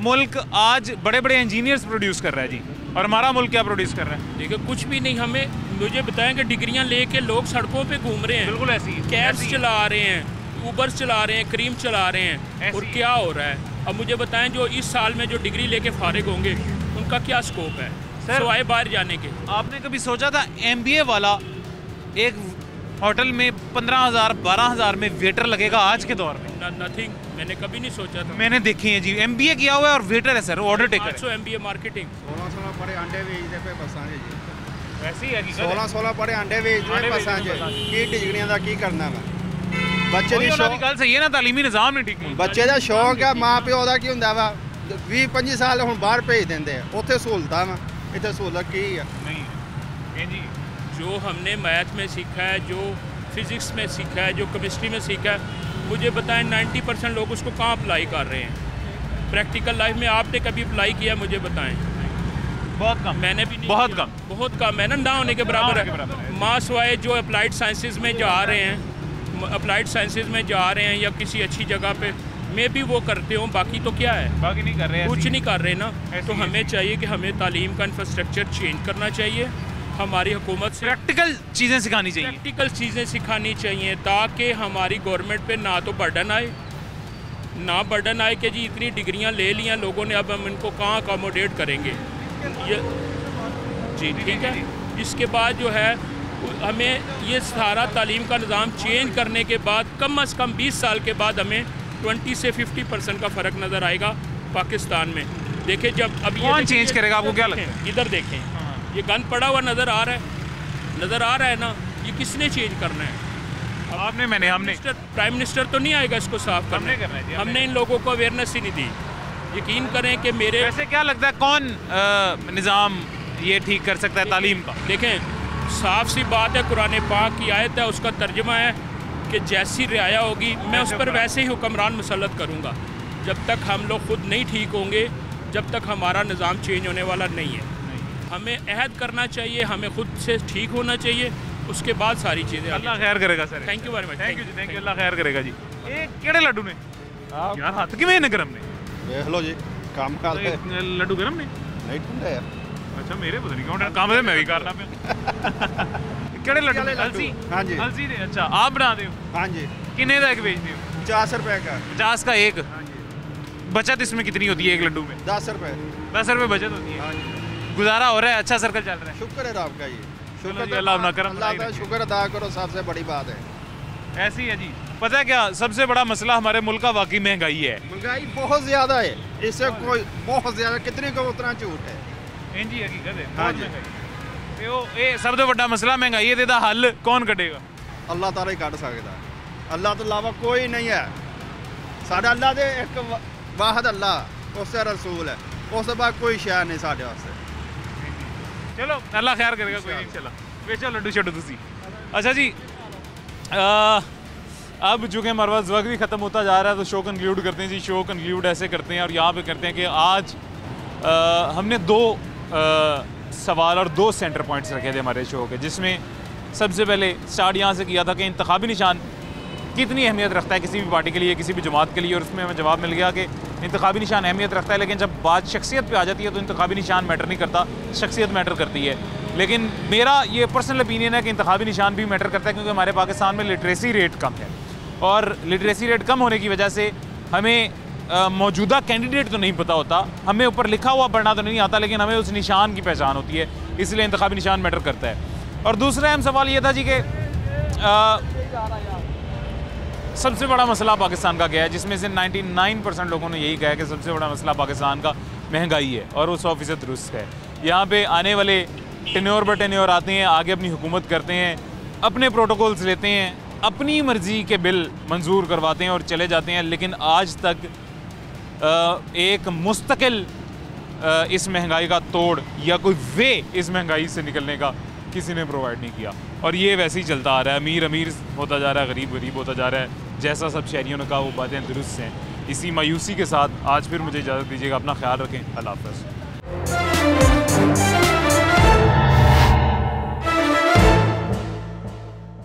मुल्क आज बड़े बड़े इंजीनियर्स प्रोड्यूस कर रहा है जी, और हमारा मुल्क क्या प्रोड्यूस कर रहा है? देखिए कुछ भी नहीं। हमें मुझे बताएं कि डिग्रियां लेके लोग सड़कों पे घूम रहे हैं, बिल्कुल ऐसी है, कैब्स चला रहे हैं, ऊबर्स चला रहे हैं, क्रीम चला रहे हैं, और क्या हो रहा है? अब मुझे बताएं जो इस साल में जो डिग्री लेके फारिग होंगे उनका क्या स्कोप है सिवाय बाहर जाने के? आपने कभी सोचा था MBA वाला एक होटल में 15,000 12,000 में वेटर लगेगा आज के दौर में? नथिंग, मैंने कभी नहीं सोचा था। मैंने देखी है जी, MBA किया हुआ है और वेटर है सर, ऑर्डर टेकर है। 800 MBA मार्केटिंग। 16 पड़े अंडे बेचते पे बसां जी, वैसी है 16 पड़े अंडे बेचते बसां जी, की डिग्रियां दा की करना वा? बच्चे दी शौक गल सही है ना, तालीमी निज़ाम नहीं ठीक। बच्चे दा शौक है, मां प्यो दा की हुंदा वा 20-25 साल हुण बाहर भेज दिंदे आ, उत्थे सहूलतां वा, इत्थे सहूलत की है नहीं जी। जो हमने मैथ में सीखा है, जो फिज़िक्स में सीखा है, जो केमिस्ट्री में सीखा है, मुझे बताएं 90% लोग उसको कहाँ अप्लाई कर रहे हैं? प्रैक्टिकल लाइफ में आपने कभी अप्लाई किया, मुझे बताएं। बहुत कम। मैंने भी नहीं बहुत किया। कम। बहुत कम है ना होने के बराबर है। मास वाइज जो अप्लाइड साइंसेज में जा रहे हैं, अप्लाइड साइंसेज में जा रहे हैं या किसी अच्छी जगह पे मैं भी वो करते हूँ, बाकी तो क्या है, बाकी नहीं कर रहे हैं, कुछ नहीं कर रहे ना। तो हमें चाहिए कि हमें तालीम का इंफ्रास्ट्रक्चर चेंज करना चाहिए, हमारी हुकूमत से प्रैक्टिकल चीज़ें सिखानी चाहिए, प्रैक्टिकल चीज़ें सिखानी चाहिए ताकि हमारी गवर्नमेंट पे ना तो बर्डन आए, ना बर्डन आए कि जी इतनी डिग्रियां ले लिया लोगों ने, अब हम इनको कहाँ अकोमोडेट करेंगे। ये जी ठीक है। इसके बाद जो है हमें ये सारा तालीम का निज़ाम चेंज करने के बाद कम से कम 20 साल के बाद हमें 20 से 50% का फ़र्क नज़र आएगा पाकिस्तान में। देखें जब अब कौन चेंज करेगा, आपको क्या लगता है? इधर देखें, ये गन पड़ा हुआ नज़र आ रहा है ना, ये किसने चेंज करना है? आपने, हमने प्राइम मिनिस्टर तो नहीं आएगा इसको साफ करने, हमने इन लोगों को अवेयरनेस ही नहीं दी। यकीन करें कि मेरे वैसे क्या लगता है कौन निज़ाम ये ठीक कर सकता है तालीम का? देखें साफ सी बात है, कुरान पाक की आयत है, उसका तर्जमा है कि जैसी रियाया होगी मैं उस पर वैसे ही हुक्मरान मुसल्लत करूँगा। जब तक हम लोग खुद नहीं ठीक होंगे, जब तक हमारा निज़ाम चेंज होने वाला नहीं है। हमें अहद करना चाहिए, हमें खुद से ठीक होना चाहिए, उसके बाद सारी चीज़ें। अल्लाह खैर करेगा sir. Thank you very much. Thank you ji, thank you. Allah खैर करेगा जी। ये केड़े लड्डू ने यार, हाथ किवें ने गरम ने? देख लो जी, काम कर लड्डू गरम ने नहीं ठंडे यार। अच्छा मेरे पता नहीं कौन काम है, मैं भी करना पे केड़े लड्डू? अलसी? हाँ जी। अलसी दे। अच्छा आप बना दे हो? हाँ जी। कितने का एक बेचते हो? 50 रुपए का। 50 का एक। बचत इसमें कितनी होती है एक लड्डू में? 10 रुपए। 10 रुपए बचत होती है। गुजारा हो रहा है, अच्छा सर्कल चल रहा है। शुक्र है आपका, ये शुक्र अल्लाह अपना करम अल्लाह का शुक्र अदा करो, सबसे बड़ी बात है। ऐसी है जी। पता है क्या सबसे बड़ा मसला हमारे मुल्क का वाकई महंगाई है। महंगाई बहुत ज़्यादा है, इससे कोई बहुत ज़्यादा कितने का उतना झूठ है। जी हकीकत है। हाँ जी। ये सब तो बड़ा मसला महंगाई है, इसदा हल कौन कटेगा? अल्लाह ताला ही कट सकता है, अल्लाह तो अलावा कोई नहीं है। साढ़ा अल्लाह दे एक वाहद अल्लाह, उससे रसूल है, उसके बाद कोई शय नहीं साढ़े वास्ते। चलो अल्लाह खैर करेगा, कोई नहीं। चला बेचो लड्डू शड्डू तुसी। अच्छा जी, अब चूँकि हमारे पास वक्त भी ख़त्म होता जा रहा है तो शो कंक्लूड करते हैं जी। शो कंक्लूड ऐसे करते हैं और यहाँ पे करते हैं कि आज हमने 2 सवाल और 2 सेंटर पॉइंट्स रखे थे हमारे शो के, जिसमें सबसे पहले स्टार्ट यहाँ से किया था कि इंतखाबी निशान कितनी अहमियत रखता है किसी भी पार्टी के लिए, किसी भी जमात के लिए, और उसमें हमें जवाब मिल गया कि इंतखाबी निशान अहमियत रखता है, लेकिन जब बात शख्सियत पे आ जाती है तो इंतखाबी निशान मैटर नहीं करता, शख्सियत मैटर करती है। लेकिन मेरा ये पर्सनल ओपिनियन है कि इंतखाबी निशान भी मैटर करता है, क्योंकि हमारे पाकिस्तान में लिटरेसी रेट कम है, और लिटरेसी रेट कम होने की वजह से हमें मौजूदा कैंडिडेट तो नहीं पता होता, हमें ऊपर लिखा हुआ पढ़ना तो नहीं आता, लेकिन हमें उस निशान की पहचान होती है, इसलिए इंतखाबी निशान मैटर करता है। और दूसरा अहम सवाल ये था जी कि सबसे बड़ा मसला पाकिस्तान का क्या है, जिसमें से 99% लोगों ने यही कहा है कि सबसे बड़ा मसला पाकिस्तान का महंगाई है, और वो 100% दुरुस्त है। यहाँ पे आने वाले टेन्योर ब टेन्योर आते हैं, आगे अपनी हुकूमत करते हैं, अपने प्रोटोकॉल्स लेते हैं, अपनी मर्ज़ी के बिल मंजूर करवाते हैं और चले जाते हैं, लेकिन आज तक एक मुस्तकिल इस महंगाई का तोड़ या कोई वे इस महंगाई से निकलने का किसी ने प्रोवाइड नहीं किया, और ये वैसे ही चलता आ रहा है। अमीर अमीर होता जा रहा है, गरीब गरीब होता जा रहा है। जैसा सब शहरियों ने कहा वो बातें दुरुस्त हैं। इसी मायूसी के साथ आज फिर मुझे इजाज़त दीजिएगा, अपना ख्याल रखें, अल्लाह हाफ़िज़।